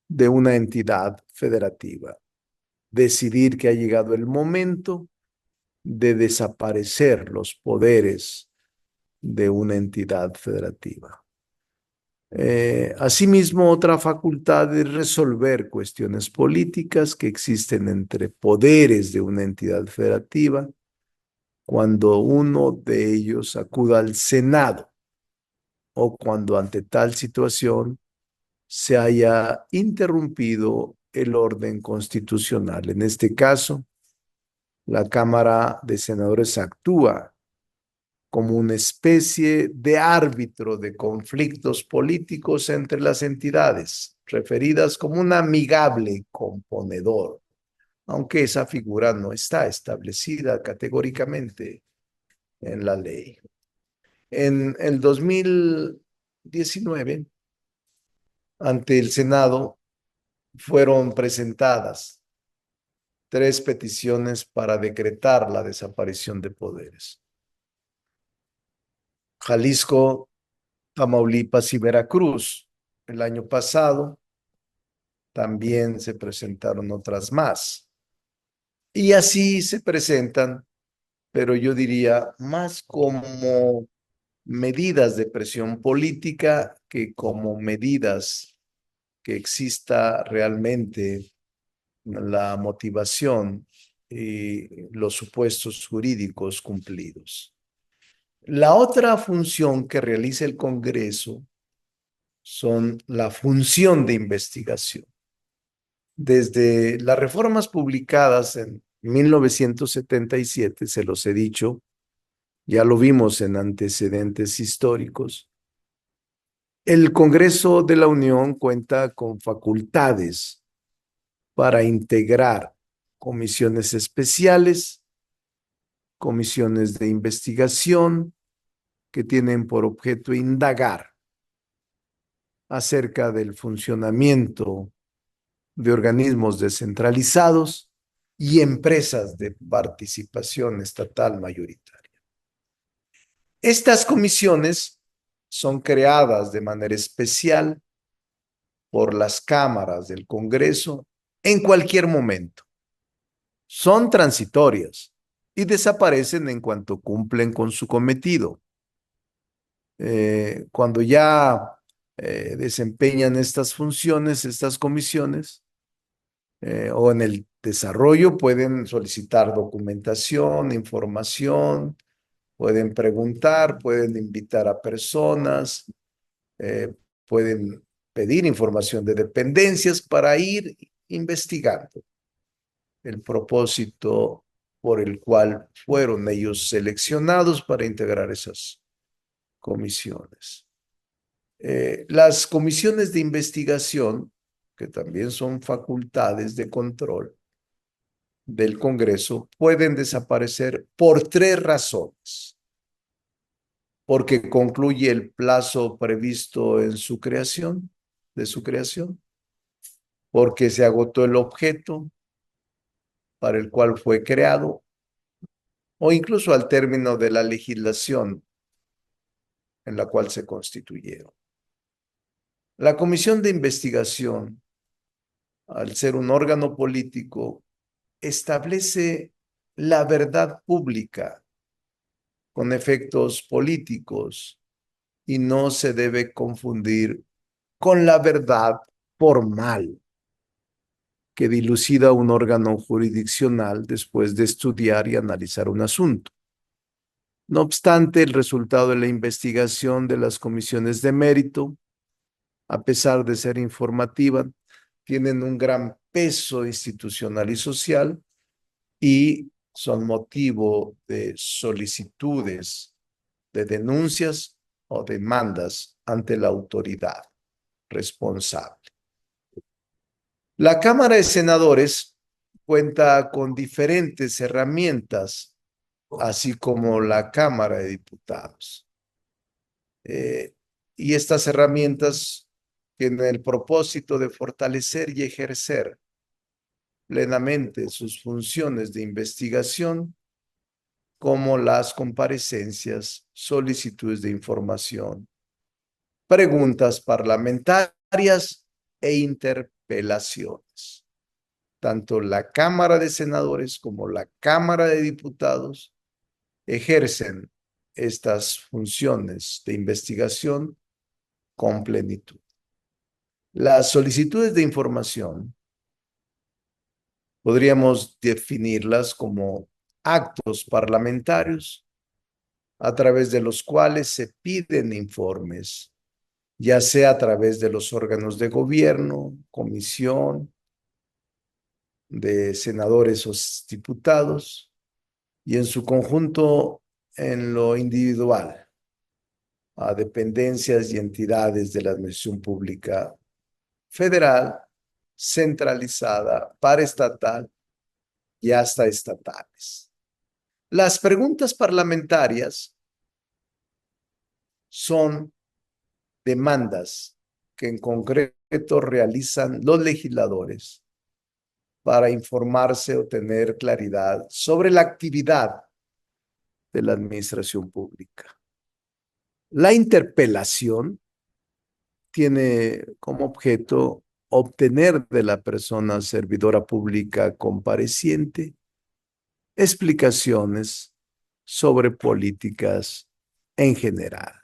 de una entidad federativa. Decidir que ha llegado el momento de desaparecer los poderes de una entidad federativa. Asimismo, otra facultad es resolver cuestiones políticas que existen entre poderes de una entidad federativa cuando uno de ellos acuda al Senado o cuando ante tal situación se haya interrumpido el orden constitucional. En este caso, la Cámara de Senadores actúa como una especie de árbitro de conflictos políticos entre las entidades, referidas como un amigable componedor, aunque esa figura no está establecida categóricamente en la ley. En el 2019, ante el Senado, fueron presentadas 3 peticiones para decretar la desaparición de poderes. Jalisco, Tamaulipas y Veracruz. El año pasado también se presentaron otras más. Y así se presentan, pero yo diría más como medidas de presión política que como medidas que exista realmente la motivación y los supuestos jurídicos cumplidos. La otra función que realiza el Congreso son la función de investigación. Desde las reformas publicadas en 1977, se los he dicho, ya lo vimos en antecedentes históricos, el Congreso de la Unión cuenta con facultades para integrar comisiones especiales, comisiones de investigación que tienen por objeto indagar acerca del funcionamiento de organismos descentralizados y empresas de participación estatal mayoritaria. Estas comisiones son creadas de manera especial por las cámaras del Congreso en cualquier momento. Son transitorias y desaparecen en cuanto cumplen con su cometido. Cuando ya desempeñan estas funciones, estas comisiones, o en el desarrollo pueden solicitar documentación, información, pueden preguntar, pueden invitar a personas, pueden pedir información de dependencias para ir investigando el propósito por el cual fueron ellos seleccionados para integrar esas comisiones. Las comisiones de investigación, que también son facultades de control del Congreso, pueden desaparecer por 3 razones. Porque concluye el plazo previsto en su creación, porque se agotó el objeto para el cual fue creado, o incluso al término de la legislación en la cual se constituyeron. La comisión de investigación, al ser un órgano político, establece la verdad pública con efectos políticos y no se debe confundir con la verdad formal que dilucida un órgano jurisdiccional después de estudiar y analizar un asunto. No obstante, el resultado de la investigación de las comisiones de mérito, a pesar de ser informativa, tienen un gran peso institucional y social y son motivo de solicitudes, de denuncias o demandas ante la autoridad responsable. La Cámara de Senadores cuenta con diferentes herramientas, así como la Cámara de Diputados. Y estas herramientas tienen el propósito de fortalecer y ejercer plenamente sus funciones de investigación, como las comparecencias, solicitudes de información, preguntas parlamentarias e interpelaciones. Tanto la Cámara de Senadores como la Cámara de Diputados ejercen estas funciones de investigación con plenitud. Las solicitudes de información podríamos definirlas como actos parlamentarios a través de los cuales se piden informes, ya sea a través de los órganos de gobierno, comisión, de senadores o diputados, y en su conjunto en lo individual, a dependencias y entidades de la administración pública federal, centralizada, paraestatal y hasta estatales. Las preguntas parlamentarias son demandas que en concreto realizan los legisladores para informarse o tener claridad sobre la actividad de la administración pública. La interpelación tiene como objeto obtener de la persona servidora pública compareciente explicaciones sobre políticas en general.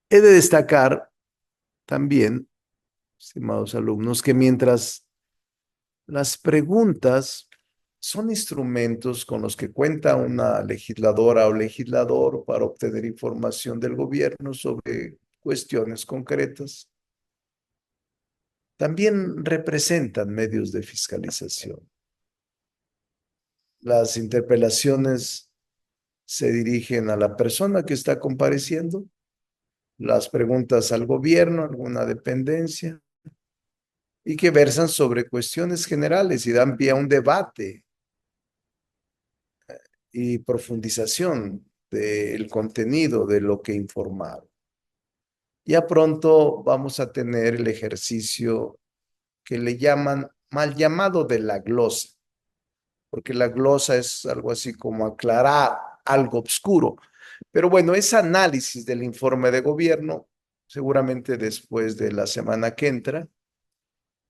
He de destacar también, estimados alumnos, que mientras las preguntas son instrumentos con los que cuenta una legisladora o legislador para obtener información del gobierno sobre cuestiones concretas, también representan medios de fiscalización. Las interpelaciones se dirigen a la persona que está compareciendo, las preguntas al gobierno, alguna dependencia, y que versan sobre cuestiones generales y dan pie a un debate y profundización del contenido de lo que informaron. Ya pronto vamos a tener el ejercicio que le llaman mal llamado de la glosa, porque la glosa es algo así como aclarar algo oscuro. Pero bueno, ese análisis del informe de gobierno, seguramente después de la semana que entra,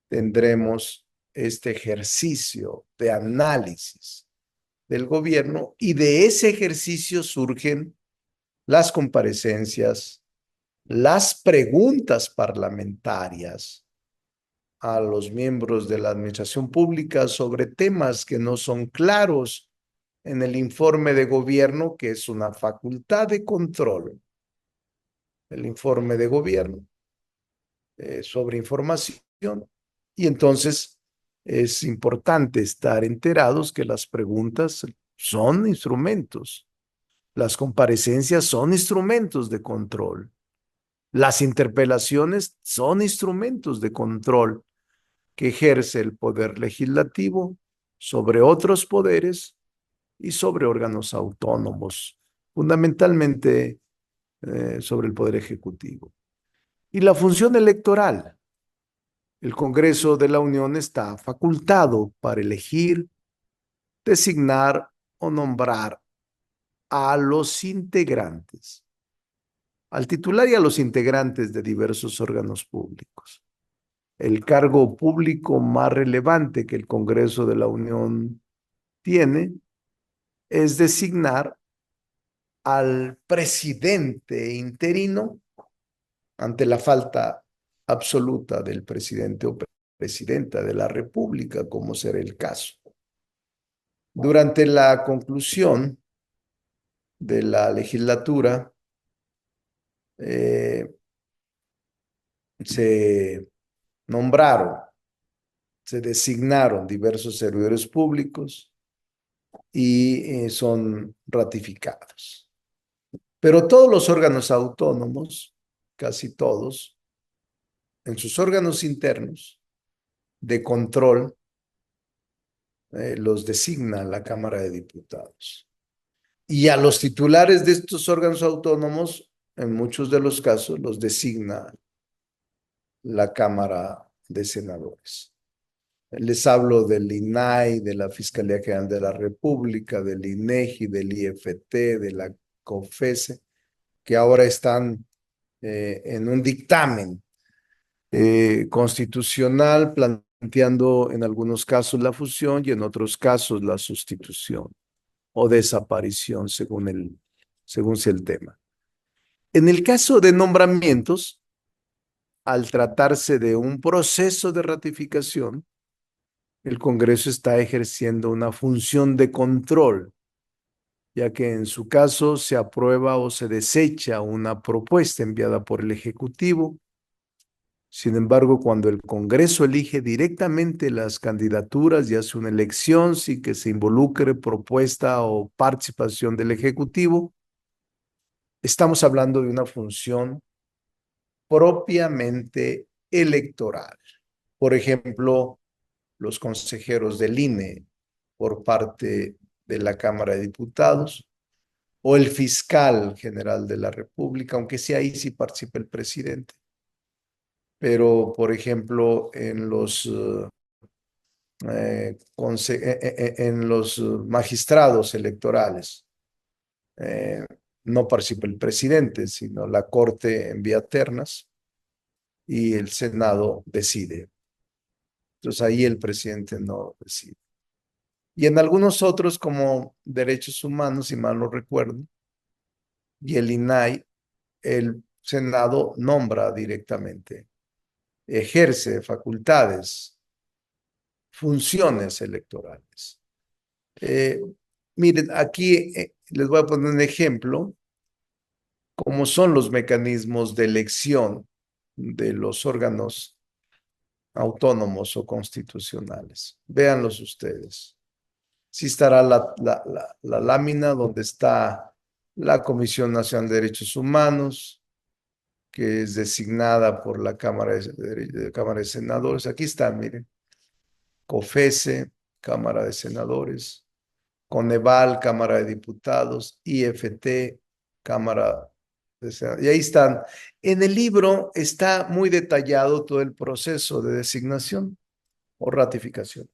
tendremos este ejercicio de análisis del gobierno y de ese ejercicio surgen las comparecencias, las preguntas parlamentarias a los miembros de la administración pública sobre temas que no son claros en el informe de gobierno, que es una facultad de control. El informe de gobierno sobre información. Y entonces es importante estar enterados que las preguntas son instrumentos. Las comparecencias son instrumentos de control. Las interpelaciones son instrumentos de control que ejerce el poder legislativo sobre otros poderes y sobre órganos autónomos, fundamentalmente sobre el poder ejecutivo. Y la función electoral. El Congreso de la Unión está facultado para elegir, designar o nombrar a los integrantes, al titular y a los integrantes de diversos órganos públicos. El cargo público más relevante que el Congreso de la Unión tiene es designar al presidente interino ante la falta absoluta del presidente o presidenta de la República, como será el caso. Durante la conclusión de la legislatura, se nombraron, se designaron diversos servidores públicos y son ratificados. Pero todos los órganos autónomos, casi todos, en sus órganos internos de control, los designa la Cámara de Diputados. Y a los titulares de estos órganos autónomos, en muchos de los casos, los designa la Cámara de Senadores. Les hablo del INAI, de la Fiscalía General de la República, del INEGI, del IFT, de la COFESE, que ahora están en un dictamen constitucional planteando en algunos casos la fusión y en otros casos la sustitución o desaparición según sea el tema. En el caso de nombramientos, al tratarse de un proceso de ratificación, el Congreso está ejerciendo una función de control, ya que en su caso se aprueba o se desecha una propuesta enviada por el Ejecutivo. Sin embargo, cuando el Congreso elige directamente las candidaturas y hace una elección sin que se involucre propuesta o participación del Ejecutivo, estamos hablando de una función propiamente electoral. Por ejemplo, los consejeros del INE por parte de la Cámara de Diputados o el fiscal general de la República, aunque sí ahí sí participa el presidente. Pero, por ejemplo, en los magistrados electorales no participa el presidente, sino la Corte envía ternas y el Senado decide. Entonces ahí el presidente no decide. Y en algunos otros, como derechos humanos, si mal no recuerdo, y el INAI, el Senado nombra directamente, ejerce facultades, funciones electorales. Miren, aquí les voy a poner un ejemplo, cómo son los mecanismos de elección de los órganos autónomos o constitucionales. Véanlos ustedes. Sí estará la lámina donde está la Comisión Nacional de Derechos Humanos, que es designada por la Cámara de Senadores. Aquí está, miren. COFESE, Cámara de Senadores. Coneval, Cámara de Diputados. IFT, Cámara de Senadores. Y ahí están. En el libro está muy detallado todo el proceso de designación o ratificación.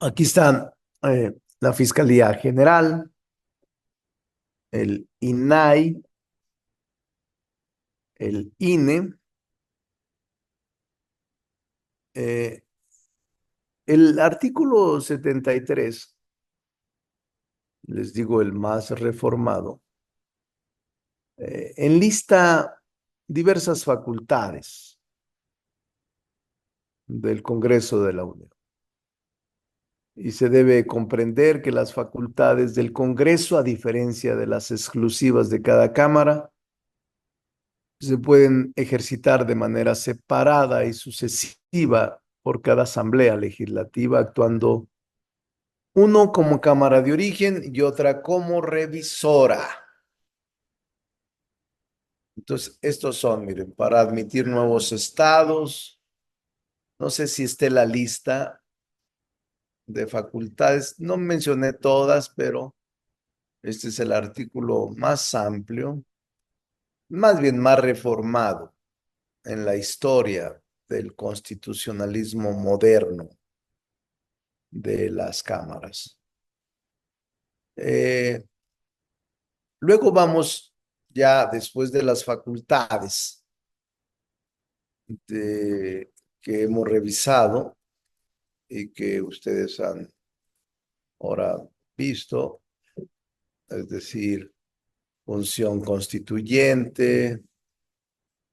Aquí están la Fiscalía General, el INAI, el INE, el artículo 73, les digo el más reformado, enlista diversas facultades del Congreso de la Unión. Y se debe comprender que las facultades del Congreso, a diferencia de las exclusivas de cada Cámara, se pueden ejercitar de manera separada y sucesiva por cada asamblea legislativa, actuando uno como Cámara de origen y otra como revisora. Entonces, estos son, miren, para admitir nuevos estados, no sé si esté la lista de facultades, no mencioné todas, pero este es el artículo más amplio, más bien más reformado en la historia del constitucionalismo moderno de las cámaras. Luego vamos ya después de las facultades que hemos revisado y que ustedes han ahora visto, es decir, función constituyente,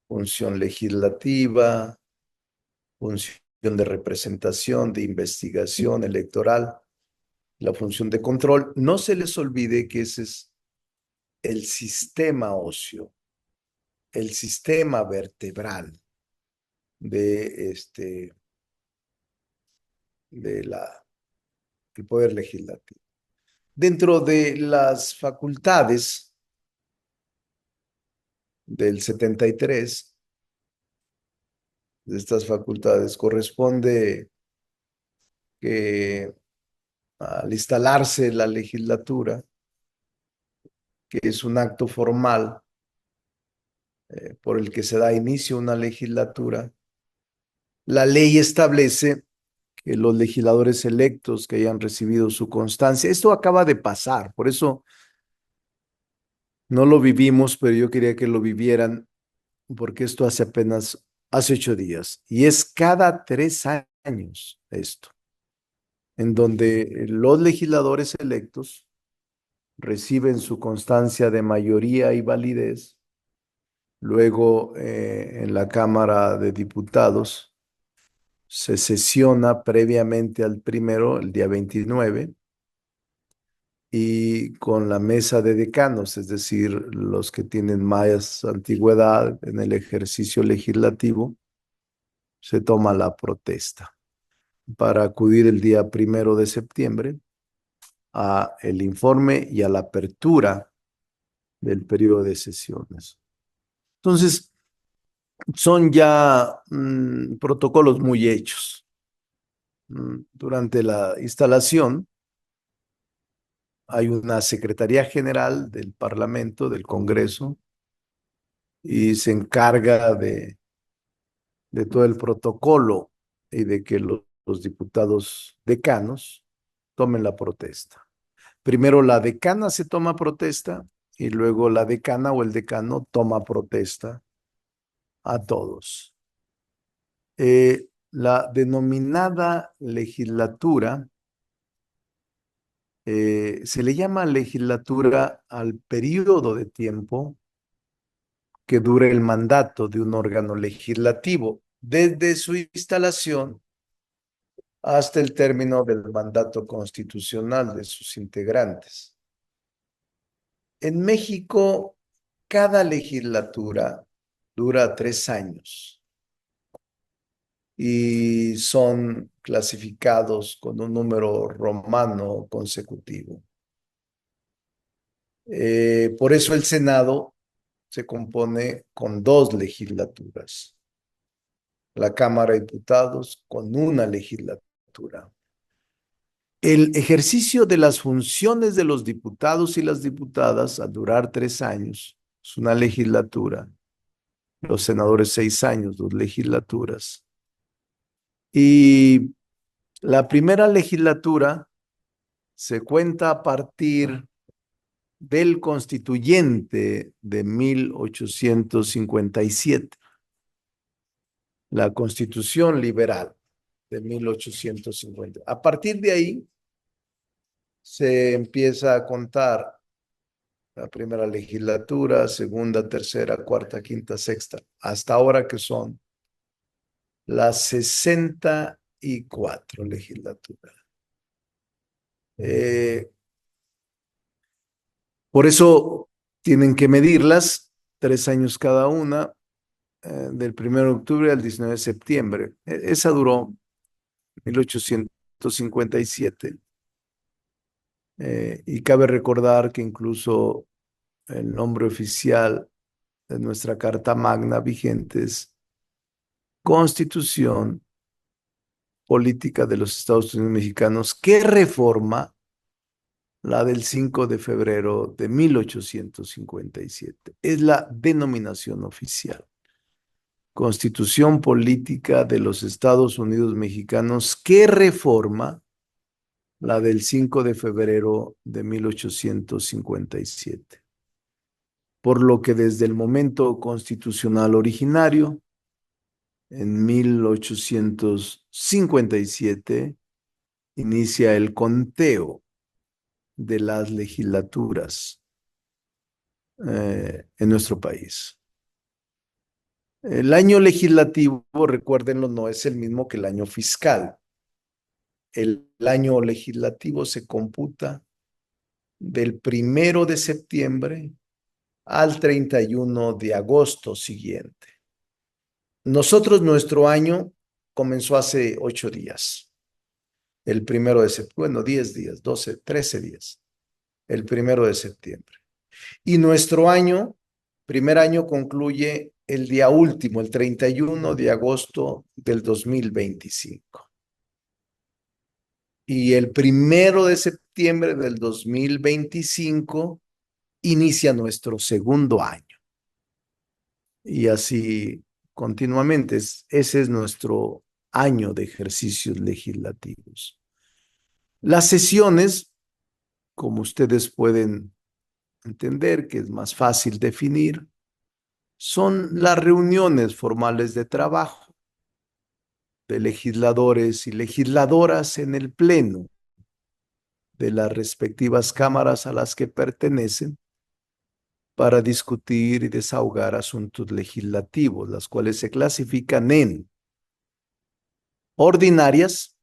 función legislativa, función de representación, de investigación electoral, la función de control. No se les olvide que ese es el sistema óseo, el sistema vertebral de el poder legislativo. Dentro de las facultades del 73, de estas facultades, corresponde que al instalarse la legislatura, que es un acto formal, por el que se da inicio a una legislatura, la ley establece que los legisladores electos que hayan recibido su constancia, esto acaba de pasar, por eso no lo vivimos, pero yo quería que lo vivieran, porque esto hace 8 días, y es cada 3 años esto, en donde los legisladores electos reciben su constancia de mayoría y validez, luego en la Cámara de Diputados se sesiona previamente al primero, el día 29, y con la mesa de decanos, es decir, los que tienen más antigüedad en el ejercicio legislativo, se toma la protesta para acudir el día 1 de septiembre a el informe y a la apertura del periodo de sesiones. Entonces, son ya protocolos muy hechos. Durante la instalación hay una Secretaría General del Parlamento, del Congreso, y se encarga de todo el protocolo y de que los diputados decanos tomen la protesta. Primero la decana se toma protesta y luego la decana o el decano toma protesta a todos. La denominada legislatura, se le llama legislatura al periodo de tiempo que dura el mandato de un órgano legislativo, desde su instalación hasta el término del mandato constitucional de sus integrantes. En México, cada legislatura dura 3 años y son clasificados con un número romano consecutivo. Por eso el Senado se compone con 2 legislaturas, la Cámara de Diputados con una legislatura. El ejercicio de las funciones de los diputados y las diputadas a durar 3 años, es una legislatura, los senadores 6 años, 2 legislaturas. Y la primera legislatura se cuenta a partir del constituyente de 1857, la Constitución Liberal de 1850. A partir de ahí se empieza a contar la primera legislatura, segunda, tercera, cuarta, quinta, sexta, hasta ahora que son las 64 legislaturas. Por eso tienen que medirlas, 3 años cada una, del 1 de octubre al 19 de septiembre. Esa duró 1857. Y cabe recordar que incluso el nombre oficial de nuestra Carta Magna vigente es Constitución Política de los Estados Unidos Mexicanos, que reforma la del 5 de febrero de 1857. Es la denominación oficial. Constitución Política de los Estados Unidos Mexicanos, que reforma la del 5 de febrero de 1857. Por lo que desde el momento constitucional originario, en 1857, inicia el conteo de las legislaturas en nuestro país. El año legislativo, recuérdenlo, no es el mismo que el año fiscal. El año legislativo se computa del 1 de septiembre al 31 de agosto siguiente. Nosotros, nuestro año comenzó hace 8 días. El 1 de septiembre, bueno, 10 días, 12, 13 días. El 1 de septiembre. Y nuestro año, primer año, concluye el día último, el 31 de agosto del 2025. Y el 1 de septiembre del 2025 inicia nuestro segundo año. y así continuamente. Ese es nuestro año de ejercicios legislativos. Las sesiones, como ustedes pueden entender, que es más fácil definir, son las reuniones formales de trabajo de legisladores y legisladoras en el pleno de las respectivas cámaras a las que pertenecen para discutir y desahogar asuntos legislativos, las cuales se clasifican en ordinarias,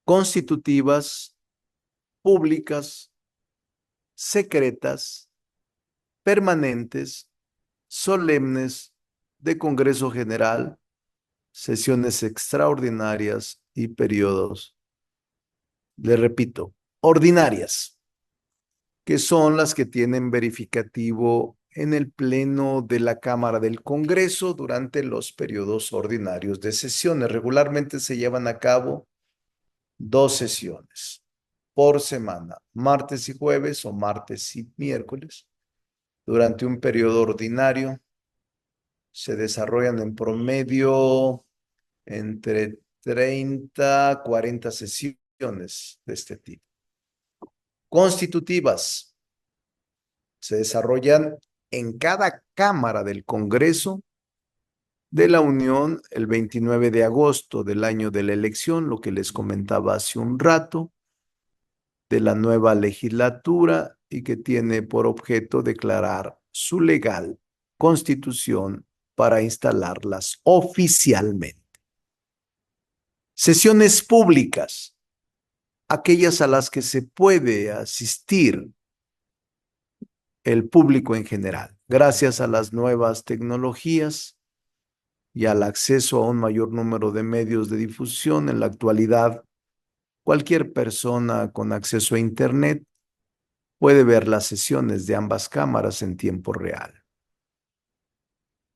constitutivas, públicas, secretas, permanentes, solemnes, de Congreso General, sesiones extraordinarias y periodos. Le repito, ordinarias, que son las que tienen verificativo en el pleno de la Cámara del Congreso durante los periodos ordinarios de sesiones. Regularmente se llevan a cabo 2 sesiones por semana, martes y jueves o martes y miércoles. Durante un periodo ordinario se desarrollan en promedio entre 30 a 40 sesiones de este tipo. Constitutivas se desarrollan en cada Cámara del Congreso de la Unión el 29 de agosto del año de la elección, lo que les comentaba hace un rato, de la nueva legislatura y que tiene por objeto declarar su legal constitución para instalarlas oficialmente. Sesiones públicas, aquellas a las que se puede asistir el público en general, gracias a las nuevas tecnologías y al acceso a un mayor número de medios de difusión. En la actualidad, cualquier persona con acceso a Internet puede ver las sesiones de ambas cámaras en tiempo real.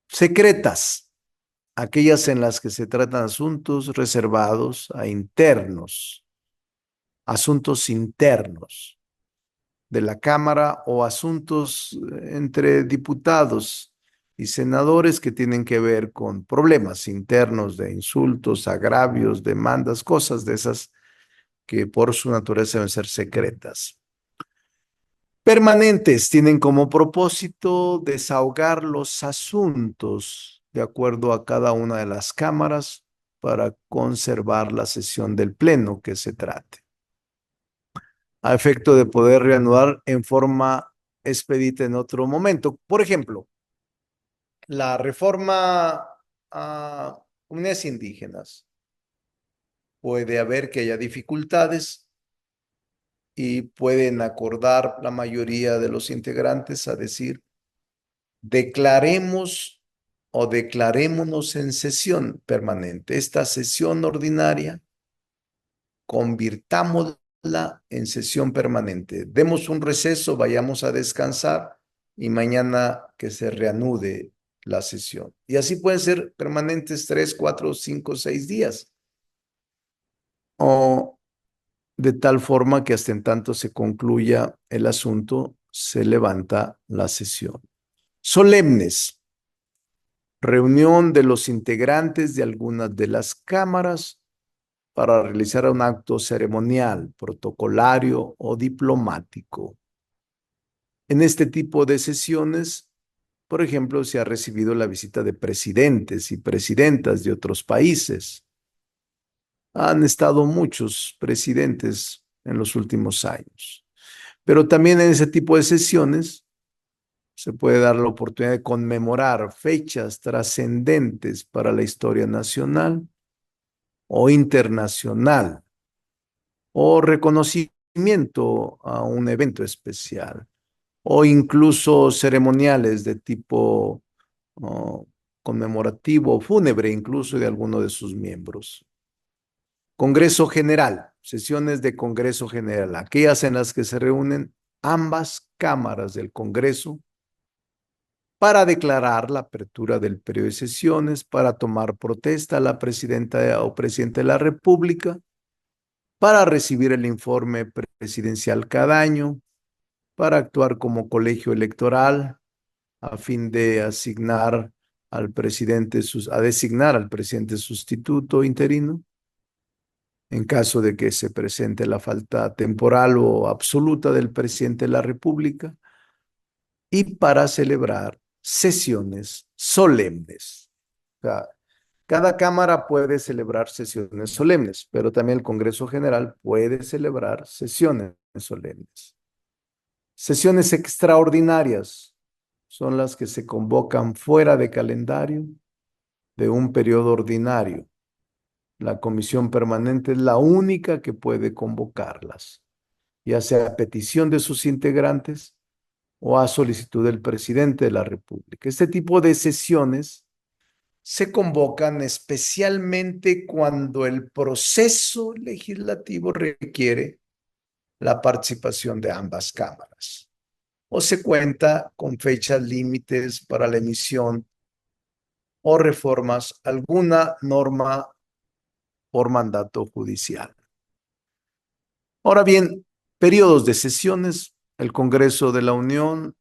Secretas, aquellas en las que se tratan asuntos reservados a internos, asuntos internos de la Cámara o asuntos entre diputados y senadores que tienen que ver con problemas internos de insultos, agravios, demandas, cosas de esas que por su naturaleza deben ser secretas. Permanentes tienen como propósito desahogar los asuntos de acuerdo a cada una de las cámaras para conservar la sesión del pleno que se trate, a efecto de poder reanudar en forma expedita en otro momento. Por ejemplo, la reforma a comunidades indígenas. Puede haber que haya dificultades y pueden acordar la mayoría de los integrantes a decir, declaremos o declarémonos en sesión permanente. Esta sesión ordinaria, convirtámosla en sesión permanente. Demos un receso, vayamos a descansar y mañana que se reanude la sesión. Y así pueden ser permanentes 3, 4, 5, 6 días. O de tal forma que hasta en tanto se concluya el asunto, se levanta la sesión. Solemnes. Reunión de los integrantes de algunas de las cámaras para realizar un acto ceremonial, protocolario o diplomático. En este tipo de sesiones, por ejemplo, se ha recibido la visita de presidentes y presidentas de otros países. Han estado muchos presidentes en los últimos años. Pero también en ese tipo de sesiones se puede dar la oportunidad de conmemorar fechas trascendentes para la historia nacional o internacional, o reconocimiento a un evento especial, o incluso ceremoniales de tipo conmemorativo, fúnebre incluso de alguno de sus miembros. Congreso General, sesiones de Congreso General, aquellas en las que se reúnen ambas cámaras del Congreso para declarar la apertura del periodo de sesiones, para tomar protesta a la presidenta o presidente de la República, para recibir el informe presidencial cada año, para actuar como colegio electoral a fin de asignar a designar al presidente sustituto interino en caso de que se presente la falta temporal o absoluta del presidente de la República y para celebrar sesiones solemnes. O sea, cada cámara puede celebrar sesiones solemnes, pero también el Congreso General puede celebrar sesiones solemnes. Sesiones extraordinarias son las que se convocan fuera de calendario de un periodo ordinario. La comisión permanente es la única que puede convocarlas, ya sea a petición de sus integrantes o a solicitud del presidente de la República. Este tipo de sesiones se convocan especialmente cuando el proceso legislativo requiere la participación de ambas cámaras o se cuenta con fechas límites para la emisión o reformas a alguna norma por mandato judicial. Ahora bien, periodos de sesiones. El Congreso de la Unión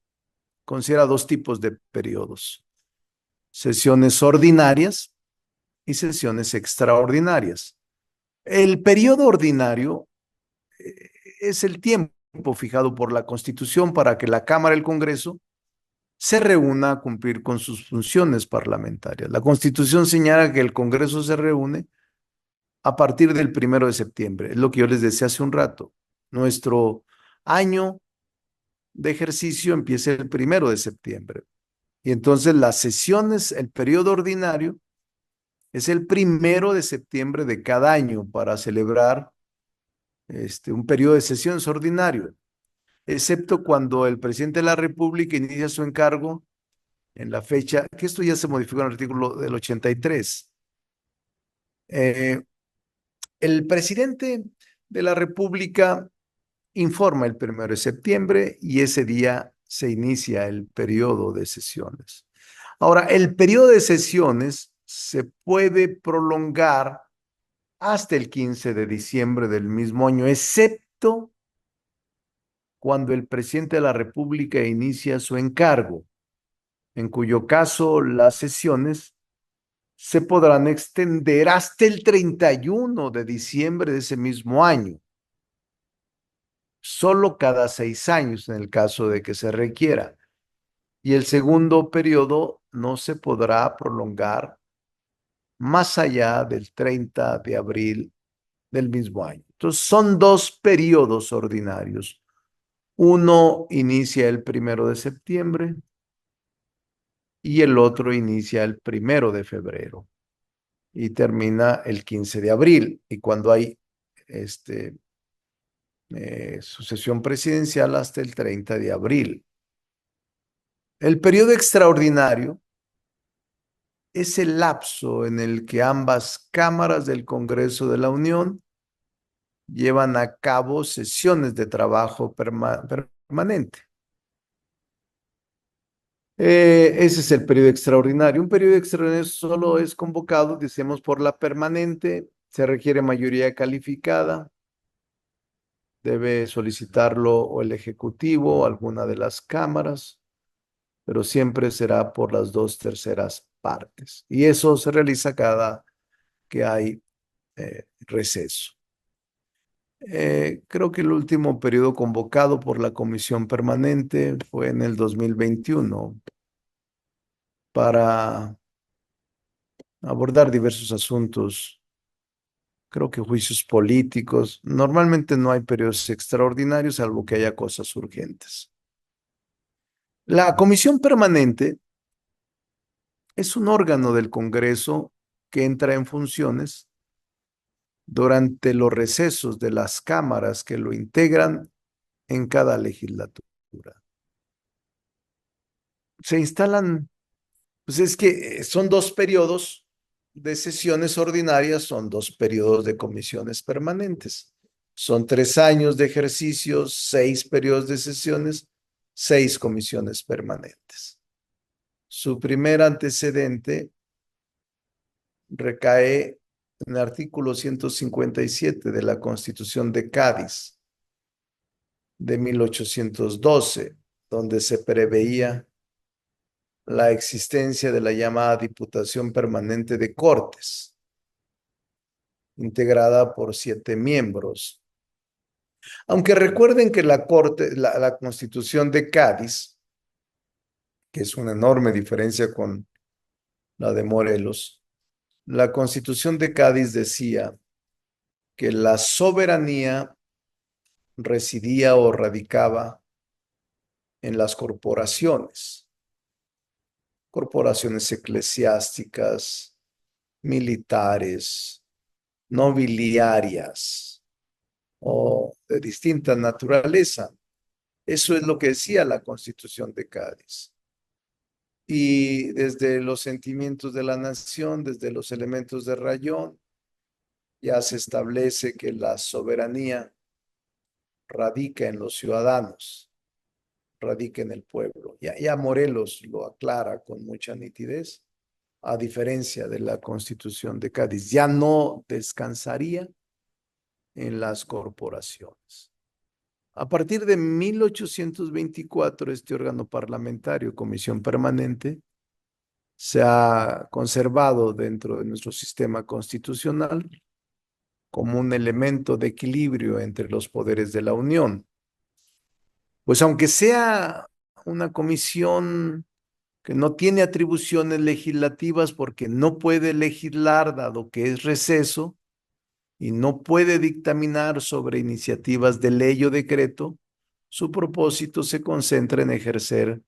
considera dos tipos de periodos: sesiones ordinarias y sesiones extraordinarias. El periodo ordinario es el tiempo fijado por la Constitución para que la Cámara del Congreso se reúna a cumplir con sus funciones parlamentarias. La Constitución señala que el Congreso se reúne a partir del 1 de septiembre. Es lo que yo les decía hace un rato. Nuestro año de ejercicio empieza el 1 de septiembre. Y entonces las sesiones, el periodo ordinario, es el 1 de septiembre de cada año para celebrar un periodo de sesiones ordinario, excepto cuando el presidente de la República inicia su encargo en la fecha, que esto ya se modificó en el artículo del 83. El presidente de la República informa el 1 de septiembre y ese día se inicia el periodo de sesiones. Ahora, el periodo de sesiones se puede prolongar hasta el 15 de diciembre del mismo año, excepto cuando el presidente de la República inicia su encargo, en cuyo caso las sesiones se podrán extender hasta el 31 de diciembre de ese mismo año, solo cada 6 años en el caso de que se requiera. Y el segundo periodo no se podrá prolongar más allá del 30 de abril del mismo año. Entonces, son dos periodos ordinarios. Uno inicia el 1 de septiembre y el otro inicia el 1 de febrero y termina el 15 de abril. Y cuando hay sucesión presidencial hasta el 30 de abril. El periodo extraordinario es el lapso en el que ambas cámaras del Congreso de la Unión llevan a cabo sesiones de trabajo permanente. Ese es el periodo extraordinario. Un periodo extraordinario solo es convocado, decimos, por la permanente. Se requiere mayoría calificada. Debe solicitarlo o el Ejecutivo o alguna de las cámaras, pero siempre será por las 2/3 partes. Y eso se realiza cada que hay receso. Creo que el último periodo convocado por la Comisión Permanente fue en el 2021 para abordar diversos asuntos, creo que juicios políticos. Normalmente no hay periodos extraordinarios, salvo que haya cosas urgentes. La Comisión Permanente es un órgano del Congreso que entra en funciones durante los recesos de las cámaras que lo integran en cada legislatura. Se instalan, pues es que son dos periodos de sesiones ordinarias, son dos periodos de comisiones permanentes. Son 3 años de ejercicio, 6 periodos de sesiones, 6 comisiones permanentes. Su primer antecedente recae en el artículo 157 de la Constitución de Cádiz de 1812, donde se preveía la existencia de la llamada Diputación Permanente de Cortes, integrada por 7 miembros. Aunque recuerden que la Constitución de Cádiz, que es una enorme diferencia con la de Morelos, la Constitución de Cádiz decía que la soberanía residía o radicaba en las corporaciones eclesiásticas, militares, nobiliarias o de distinta naturaleza. Eso es lo que decía la Constitución de Cádiz. Y desde los sentimientos de la nación, desde los elementos de rayón, ya se establece que la soberanía radica en los ciudadanos, radica en el pueblo. Ya Morelos lo aclara con mucha nitidez, a diferencia de la Constitución de Cádiz. Ya no descansaría en las corporaciones. A partir de 1824, este órgano parlamentario, Comisión Permanente, se ha conservado dentro de nuestro sistema constitucional como un elemento de equilibrio entre los poderes de la Unión. Pues aunque sea una comisión que no tiene atribuciones legislativas porque no puede legislar dado que es receso y no puede dictaminar sobre iniciativas de ley o decreto, su propósito se concentra en ejercer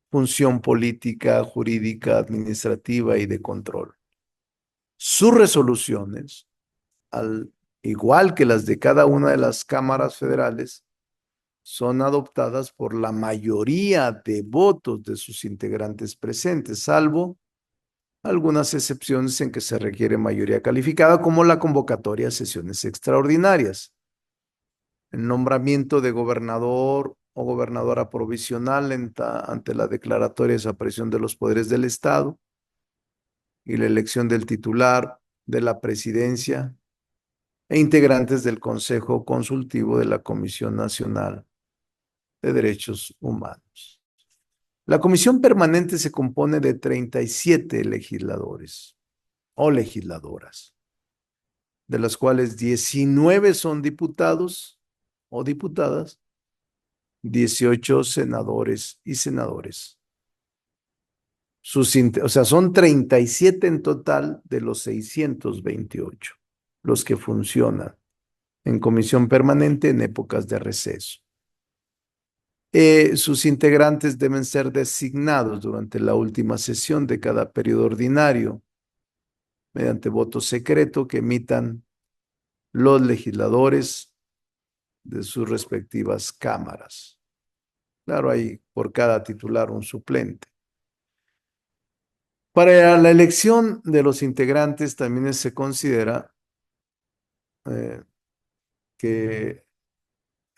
función política, jurídica, administrativa y de control. Sus resoluciones, al igual que las de cada una de las cámaras federales, son adoptadas por la mayoría de votos de sus integrantes presentes, salvo algunas excepciones en que se requiere mayoría calificada, como la convocatoria a sesiones extraordinarias, el nombramiento de gobernador o gobernadora provisional ante la declaratoria de desaparición de los poderes del Estado y la elección del titular de la presidencia e integrantes del Consejo Consultivo de la Comisión Nacional de Derechos Humanos. La comisión permanente se compone de 37 legisladores o legisladoras, de las cuales 19 son diputados o diputadas, 18 senadores y senadores. O sea, son 37 en total de los 628 los que funcionan en comisión permanente en épocas de receso. Sus integrantes deben ser designados durante la última sesión de cada periodo ordinario mediante voto secreto que emitan los legisladores de sus respectivas cámaras. Claro, hay por cada titular un suplente. Para la elección de los integrantes también se considera que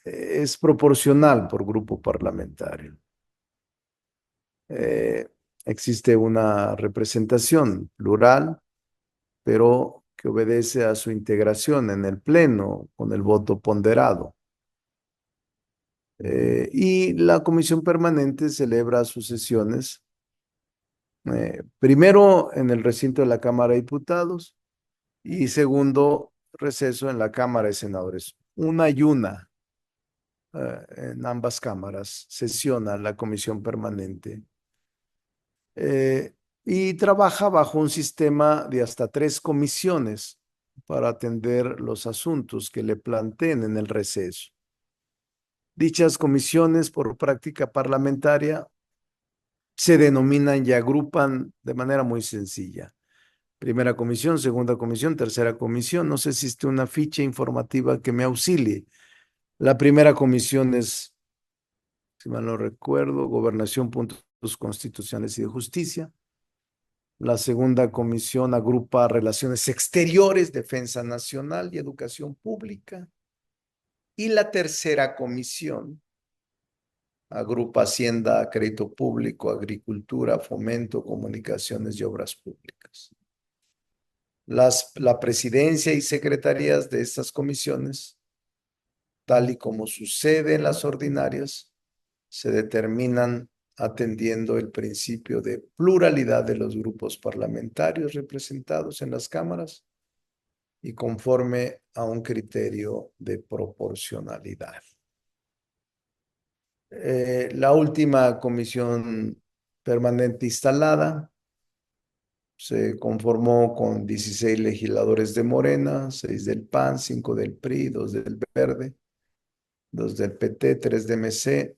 es proporcional por grupo parlamentario. Existe una representación plural, pero que obedece a su integración en el pleno con el voto ponderado. Y la comisión permanente celebra sus sesiones primero en el recinto de la Cámara de Diputados y segundo receso en la Cámara de Senadores. Una y una en ambas cámaras sesiona la comisión permanente y trabaja bajo un sistema de hasta 3 comisiones para atender los asuntos que le planteen en el receso. Dichas comisiones, por práctica parlamentaria, se denominan y agrupan de manera muy sencilla. Primera comisión, segunda comisión, tercera comisión. No sé si existe una ficha informativa que me auxilie. La primera comisión es, si mal no recuerdo, Gobernación, Puntos Constitucionales y de Justicia. La segunda comisión agrupa Relaciones Exteriores, Defensa Nacional y Educación Pública. Y la tercera comisión agrupa Hacienda, Crédito Público, Agricultura, Fomento, Comunicaciones y Obras Públicas. La presidencia y secretarías de estas comisiones, tal y como sucede en las ordinarias, se determinan atendiendo el principio de pluralidad de los grupos parlamentarios representados en las cámaras y conforme a un criterio de proporcionalidad. La última comisión permanente instalada se conformó con 16 legisladores de Morena, 6 del PAN, 5 del PRI, 2 del Verde, 2 del PT, 3 de MC,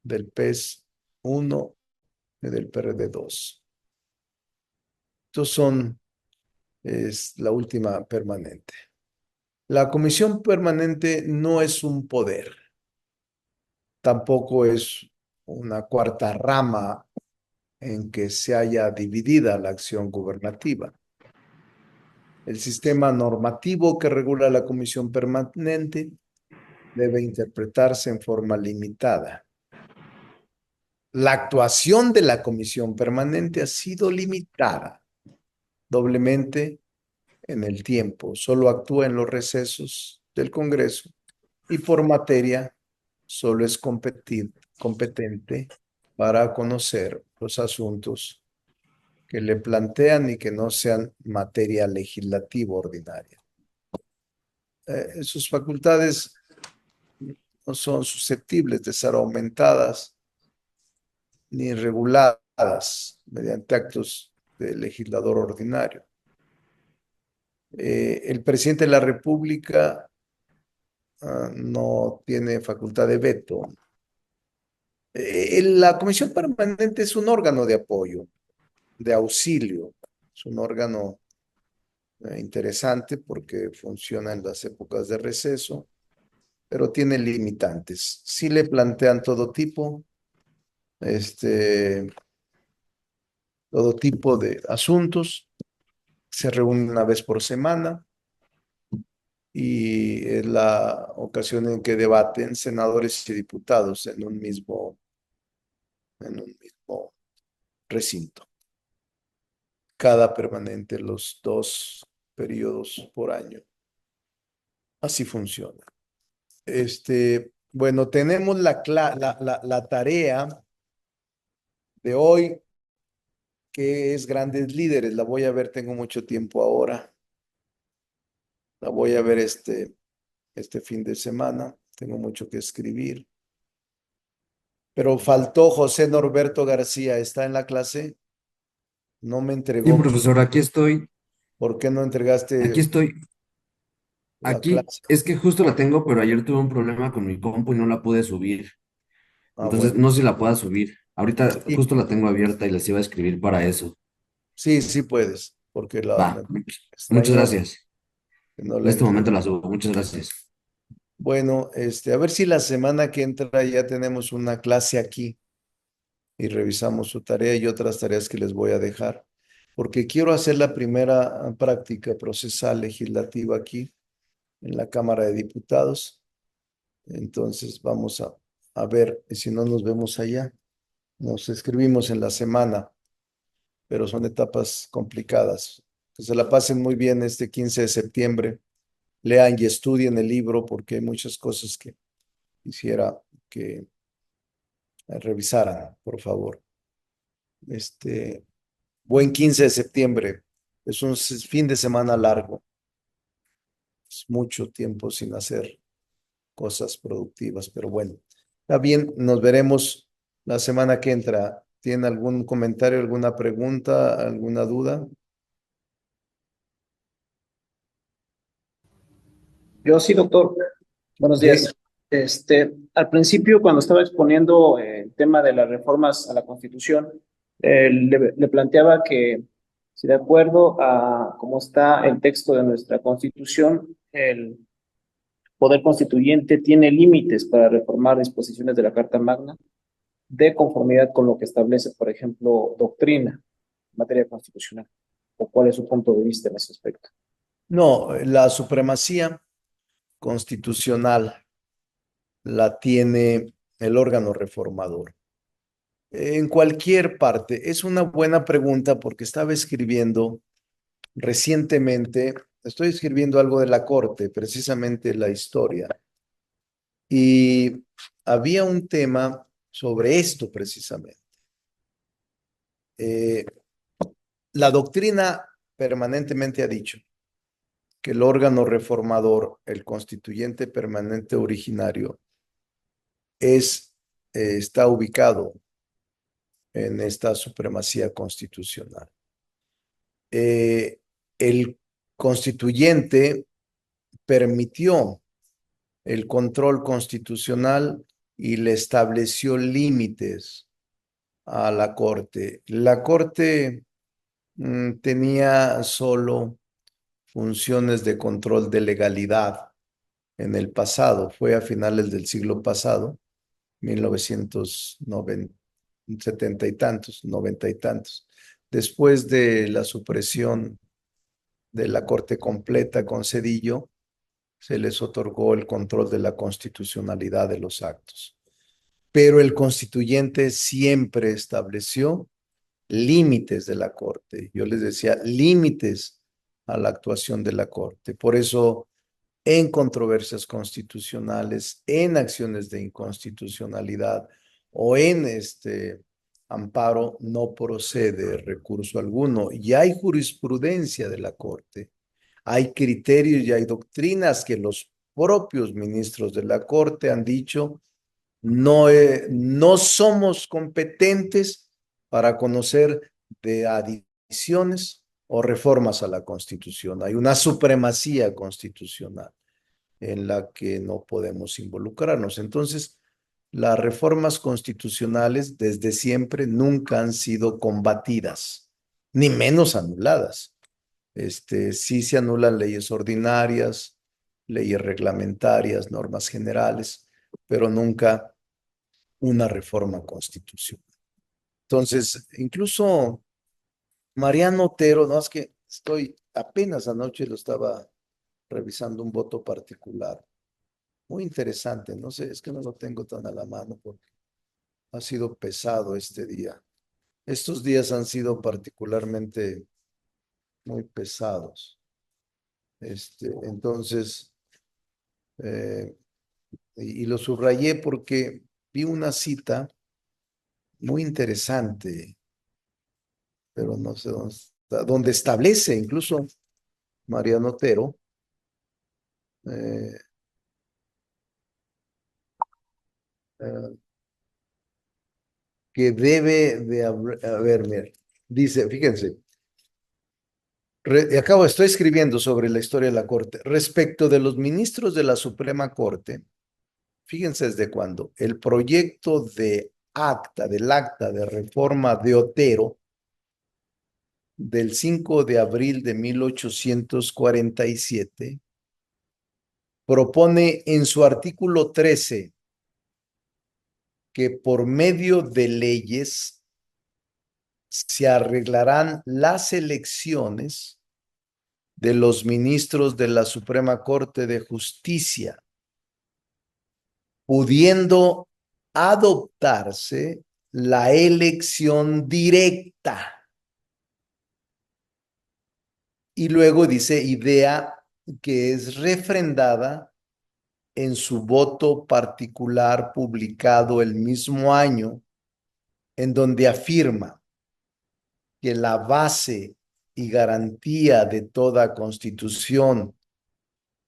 del PES 1 y del PRD 2. Es la última permanente. La comisión permanente no es un poder, tampoco es una cuarta rama en que se haya dividida la acción gubernativa. El sistema normativo que regula la comisión permanente debe interpretarse en forma limitada. La actuación de la comisión permanente ha sido limitada doblemente en el tiempo. Solo actúa en los recesos del Congreso y por materia solo es competente para conocer los asuntos que le plantean y que no sean materia legislativa ordinaria. Sus facultades no son susceptibles de ser aumentadas ni reguladas mediante actos de legislador ordinario. El presidente de la República no tiene facultad de veto. La comisión permanente es un órgano de apoyo, de auxilio. Es un órgano interesante porque funciona en las épocas de receso, pero tiene limitantes. Sí le plantean todo tipo de asuntos. Se reúne una vez por semana y es la ocasión en que debaten senadores y diputados en un mismo recinto. Cada permanente, los 2 periodos por año. Así funciona. Bueno, tenemos la tarea de hoy, que es Grandes Líderes. La voy a ver, tengo mucho tiempo ahora. La voy a ver este fin de semana. Tengo mucho que escribir. Pero faltó José Norberto García. ¿Está en la clase? No me Sí, entregó. profesor, aquí estoy. ¿Por qué no Aquí entregaste estoy. la Aquí clase? es que justo la tengo, pero ayer tuve un problema con mi compu y no la pude subir. Ah, Entonces, bueno. no sé si la pueda subir. Ahorita Sí, justo la tengo abierta y les iba a escribir para eso. sí, sí puedes, porque me Va. Muchas extrañó gracias. que no En la este entregué. momento la subo. Muchas gracias. Bueno, a ver si la semana que entra ya tenemos una clase aquí y revisamos su tarea y otras tareas que les voy a dejar, porque quiero hacer la primera práctica procesal legislativa aquí en la Cámara de Diputados. Entonces vamos a ver, y si no nos vemos allá, nos escribimos en la semana, pero son etapas complicadas. Que se la pasen muy bien este 15 de septiembre. Lean y estudien el libro porque hay muchas cosas que quisiera que revisaran, por favor. Buen 15 de septiembre. Es un fin de semana largo. Es mucho tiempo sin hacer cosas productivas, pero bueno. Está bien, nos veremos la semana que entra. ¿Tiene algún comentario, alguna pregunta, alguna duda? Yo sí, doctor. Buenos Sí. días. Al principio, cuando estaba exponiendo el tema de las reformas a la Constitución, le planteaba que, si de acuerdo a cómo está el texto de nuestra Constitución, el poder constituyente tiene límites para reformar disposiciones de la Carta Magna de conformidad con lo que establece, por ejemplo, doctrina en materia constitucional. ¿O cuál es su punto de vista en ese aspecto? No, la supremacía constitucional la tiene el órgano reformador. En cualquier parte, es una buena pregunta porque estaba escribiendo recientemente, estoy escribiendo algo de la Corte, precisamente la historia, y había un tema sobre esto precisamente. Eh, la doctrina permanentemente ha dicho que el órgano reformador, el constituyente permanente originario, está ubicado en esta supremacía constitucional. El constituyente permitió el control constitucional y le estableció límites a la Corte. La Corte tenía solo funciones de control de legalidad en el pasado. Fue a finales del siglo pasado, 1970 y tantos, 90 y tantos. Después de la supresión de la Corte completa con Cedillo, se les otorgó el control de la constitucionalidad de los actos. Pero el constituyente siempre estableció límites de la Corte. Yo les decía, límites a la actuación de la Corte. Por eso, en controversias constitucionales, en acciones de inconstitucionalidad o en amparo, no procede recurso alguno. Y hay jurisprudencia de la Corte, hay criterios y hay doctrinas que los propios ministros de la Corte han dicho, no somos competentes para conocer de adiciones o reformas a la Constitución. Hay una supremacía constitucional en la que no podemos involucrarnos. Entonces, las reformas constitucionales desde siempre nunca han sido combatidas, ni menos anuladas. Sí se anulan leyes ordinarias, leyes reglamentarias, normas generales, pero nunca una reforma constitucional. Entonces, incluso Mariano Otero, no es que apenas anoche lo estaba revisando un voto particular, muy interesante, no sé, es que no lo tengo tan a la mano porque ha sido pesado este día. Estos días han sido particularmente muy pesados. Entonces, eh, y lo subrayé porque vi una cita muy interesante, pero no sé dónde está, donde establece incluso Mariano Otero eh, eh, que debe de haber, mira, dice, fíjense, estoy escribiendo sobre la historia de la Corte. Respecto de los ministros de la Suprema Corte, fíjense desde cuándo, el proyecto del acta de reforma de Otero del 5 de abril de 1847 propone en su artículo 13 que por medio de leyes se arreglarán las elecciones de los ministros de la Suprema Corte de Justicia, pudiendo adoptarse la elección directa. Y luego dice, idea que es refrendada en su voto particular publicado el mismo año, en donde afirma que la base y garantía de toda constitución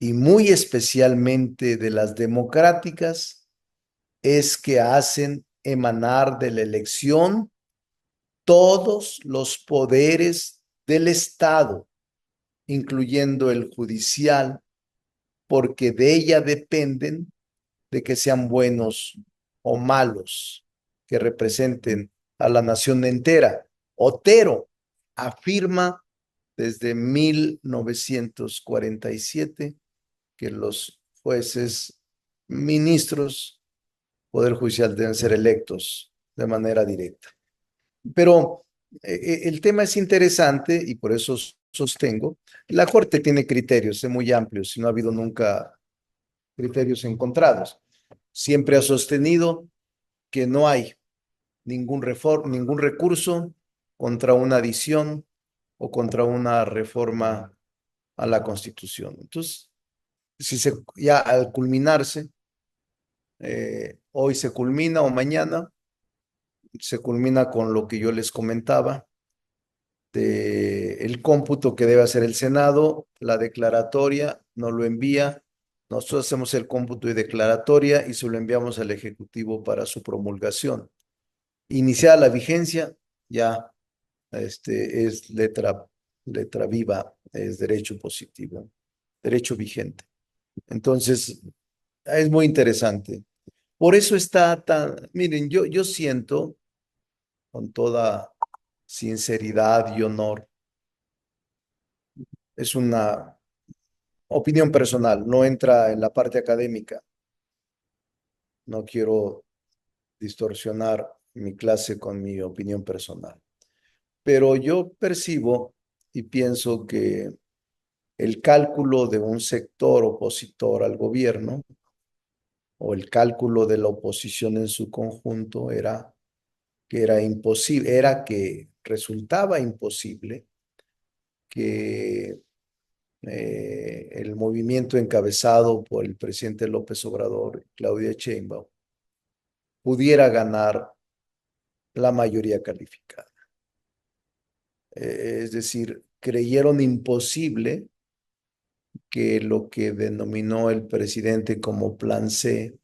y muy especialmente de las democráticas es que hacen emanar de la elección todos los poderes del Estado, incluyendo el judicial, porque de ella dependen de que sean buenos o malos, que representen a la nación entera. Otero afirma desde 1947 que los jueces, ministros, Poder Judicial deben ser electos de manera directa. Pero el tema es interesante y por eso sostengo, la Corte tiene criterios muy amplios y no ha habido nunca criterios encontrados. Siempre ha sostenido que no hay ningún recurso contra una adición o contra una reforma a la Constitución. Entonces, ya al culminarse, hoy se culmina o mañana, se culmina con lo que yo les comentaba, de el cómputo que debe hacer el Senado, la declaratoria, nos lo envía, nosotros hacemos el cómputo y declaratoria y se lo enviamos al Ejecutivo para su promulgación. Iniciada la vigencia, ya es letra viva, es derecho positivo, derecho vigente. Entonces, es muy interesante. Por eso está miren, yo siento con toda sinceridad y honor, es una opinión personal, no entra en la parte académica. No quiero distorsionar mi clase con mi opinión personal. Pero yo percibo y pienso que el cálculo de un sector opositor al gobierno o el cálculo de la oposición en su conjunto era que era imposible, era que resultaba imposible que el movimiento encabezado por el presidente López Obrador, Claudia Sheinbaum, pudiera ganar la mayoría calificada. Es decir, creyeron imposible que lo que denominó el presidente como Plan C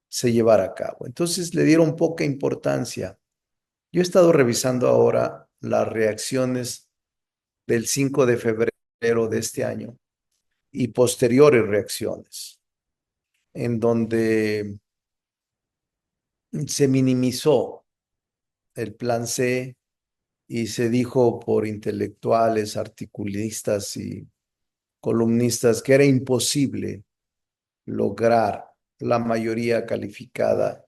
se llevara a cabo. Entonces le dieron poca importancia. Yo he estado revisando ahora las reacciones del 5 de febrero de este año y posteriores reacciones, en donde se minimizó el Plan C y se dijo por intelectuales, articulistas y columnistas que era imposible lograr la mayoría calificada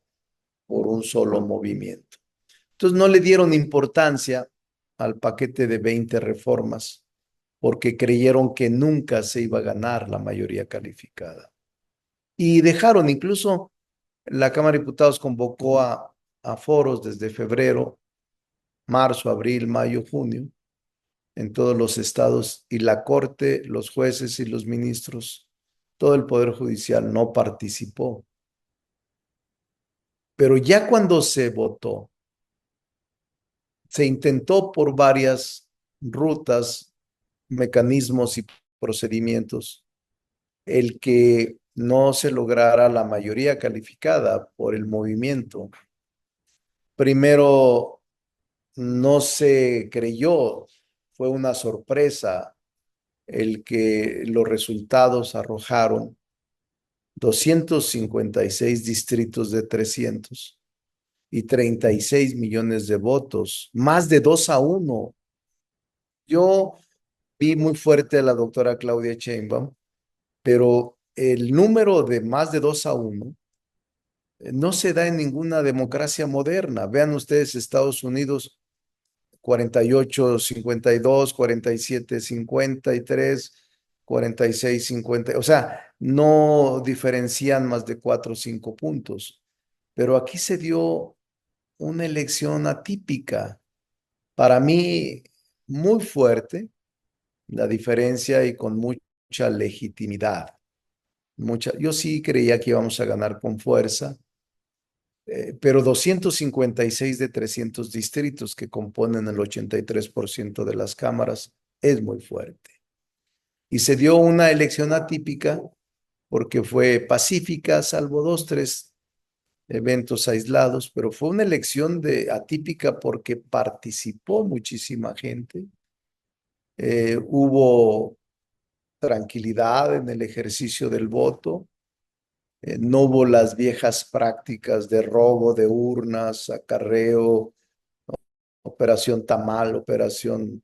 por un solo movimiento. Entonces no le dieron importancia al paquete de 20 reformas porque creyeron que nunca se iba a ganar la mayoría calificada. Y dejaron, incluso la Cámara de Diputados convocó a foros desde febrero, marzo, abril, mayo, junio, en todos los estados, y la Corte, los jueces y los ministros, todo el Poder Judicial no participó. Pero ya cuando se votó, se intentó por varias rutas, mecanismos y procedimientos el que no se lograra la mayoría calificada por el movimiento. Primero, no se creyó, fue una sorpresa el que los resultados arrojaron 256 distritos de 300 y 36 millones de votos, más de 2-1. Yo vi muy fuerte a la doctora Claudia Sheinbaum, pero el número de más de 2-1 no se da en ninguna democracia moderna. Vean ustedes Estados Unidos, 48-52, 47-53, 46-50. O sea, no diferencian más de 4 o 5 puntos. Pero aquí se dio una elección atípica. Para mí, muy fuerte la diferencia y con mucha legitimidad. Yo sí creía que íbamos a ganar con fuerza, pero 256 de 300 distritos que componen el 83% de las cámaras es muy fuerte. Y se dio una elección atípica porque fue pacífica, salvo 2, 3 eventos aislados, pero fue una elección atípica porque participó muchísima gente. Hubo tranquilidad en el ejercicio del voto. No hubo las viejas prácticas de robo de urnas, acarreo, operación tamal, operación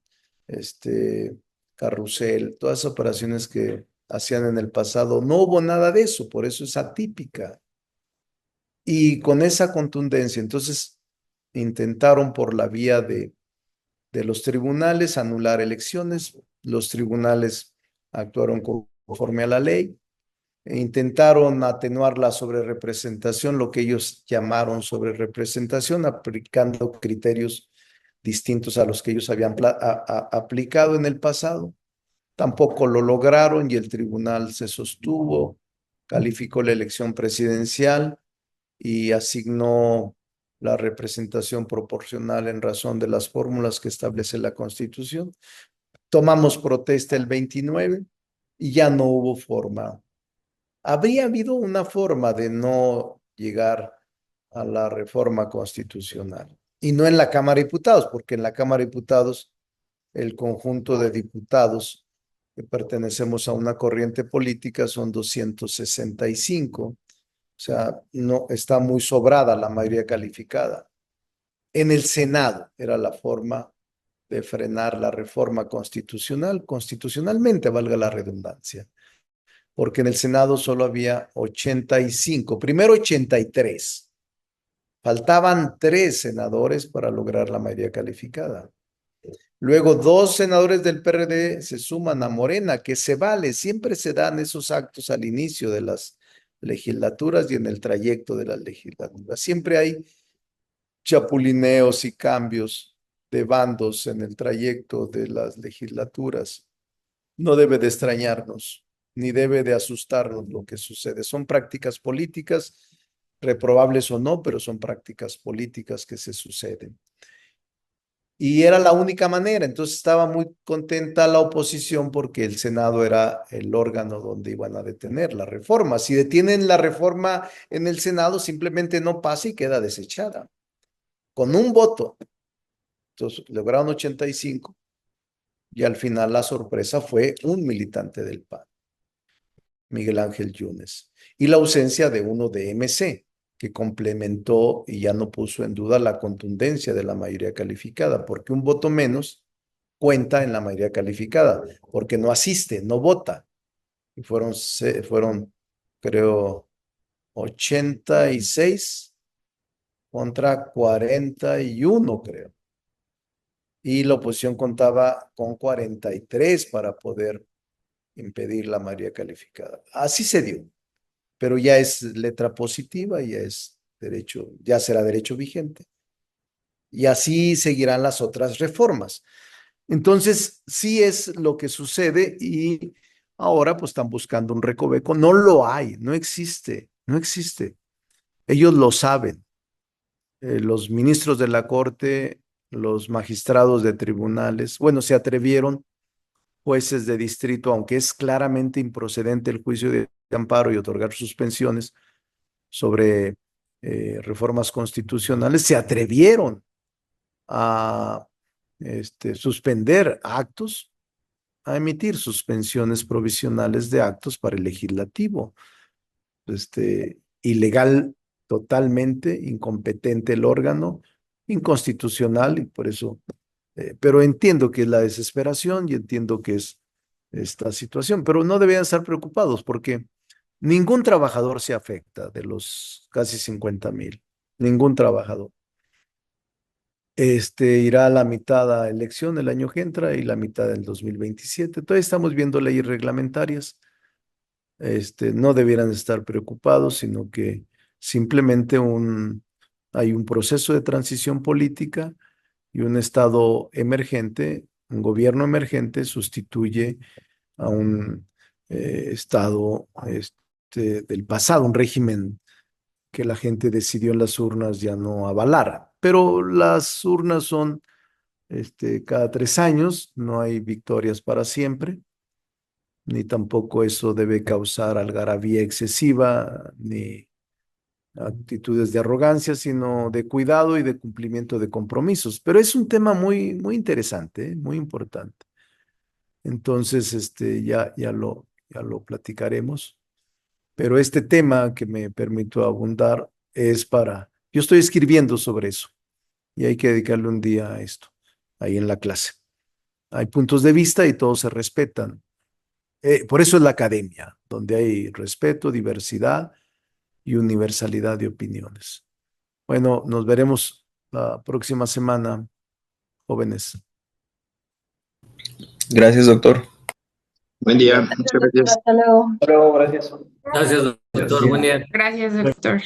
carrusel, todas esas operaciones que hacían en el pasado. No hubo nada de eso, por eso es atípica. Y con esa contundencia, entonces intentaron por la vía de los tribunales anular elecciones. Los tribunales actuaron conforme a la ley. Intentaron atenuar la sobrerepresentación, lo que ellos llamaron sobrerepresentación, aplicando criterios distintos a los que ellos habían aplicado en el pasado. Tampoco lo lograron y el tribunal se sostuvo, calificó la elección presidencial y asignó la representación proporcional en razón de las fórmulas que establece la Constitución. Tomamos protesta el 29 y ya no hubo forma. Habría habido una forma de no llegar a la reforma constitucional, y no en la Cámara de Diputados, porque en la Cámara de Diputados el conjunto de diputados que pertenecemos a una corriente política son 265, o sea, no está muy sobrada la mayoría calificada. En el Senado era la forma de frenar la reforma constitucional, constitucionalmente, valga la redundancia, porque en el Senado solo había 85, primero 83. Faltaban 3 senadores para lograr la mayoría calificada. Luego 2 senadores del PRD se suman a Morena, que se vale, siempre se dan esos actos al inicio de las legislaturas y en el trayecto de las legislaturas. Siempre hay chapulineos y cambios de bandos en el trayecto de las legislaturas. No debe de extrañarnos, ni debe de asustarnos lo que sucede. Son prácticas políticas, reprobables o no, pero son prácticas políticas que se suceden. Y era la única manera, entonces estaba muy contenta la oposición porque el Senado era el órgano donde iban a detener la reforma. Si detienen la reforma en el Senado, simplemente no pasa y queda desechada. Con un voto. Entonces lograron 85 y al final la sorpresa fue un militante del PAN, Miguel Ángel Yunes, y la ausencia de uno de MC, que complementó y ya no puso en duda la contundencia de la mayoría calificada, porque un voto menos cuenta en la mayoría calificada, porque no asiste, no vota. Y fueron, creo, 86 contra 41, creo. Y la oposición contaba con 43 para poder impedir la mayoría calificada. Así se dio, pero ya es letra positiva, ya es derecho, ya será derecho vigente. Y así seguirán las otras reformas. Entonces, sí es lo que sucede y ahora pues están buscando un recoveco. No lo hay, no existe, no existe. Ellos lo saben. Los ministros de la Corte, los magistrados de tribunales, bueno, se atrevieron, jueces de distrito, aunque es claramente improcedente el juicio de amparo y otorgar suspensiones sobre reformas constitucionales, se atrevieron a suspender actos, a emitir suspensiones provisionales de actos para el legislativo. Ilegal, totalmente incompetente el órgano, inconstitucional, y por eso, pero entiendo que es la desesperación y entiendo que es esta situación, pero no deberían estar preocupados porque ningún trabajador se afecta de los casi 50,000, ningún trabajador. Irá a la mitad a elección el año que entra y la mitad del 2027. Todavía estamos viendo leyes reglamentarias. No debieran estar preocupados, sino que simplemente hay un proceso de transición política y un estado emergente, un gobierno emergente sustituye a un estado del pasado, un régimen que la gente decidió en las urnas ya no avalar. Pero las urnas son cada 3 años, no hay victorias para siempre, ni tampoco eso debe causar algarabía excesiva, ni actitudes de arrogancia, sino de cuidado y de cumplimiento de compromisos. Pero es un tema muy, muy interesante, muy importante. Entonces, ya lo platicaremos. Pero este tema que me permito abundar es yo estoy escribiendo sobre eso y hay que dedicarle un día a esto, ahí en la clase. Hay puntos de vista y todos se respetan. Por eso es la academia, donde hay respeto, diversidad y universalidad de opiniones. Bueno, nos veremos la próxima semana, jóvenes. Gracias, doctor. Buen día, Gracias, muchas doctor. gracias. Hasta luego. Hasta luego, gracias. Gracias, doctor. Buen día. Gracias, doctor.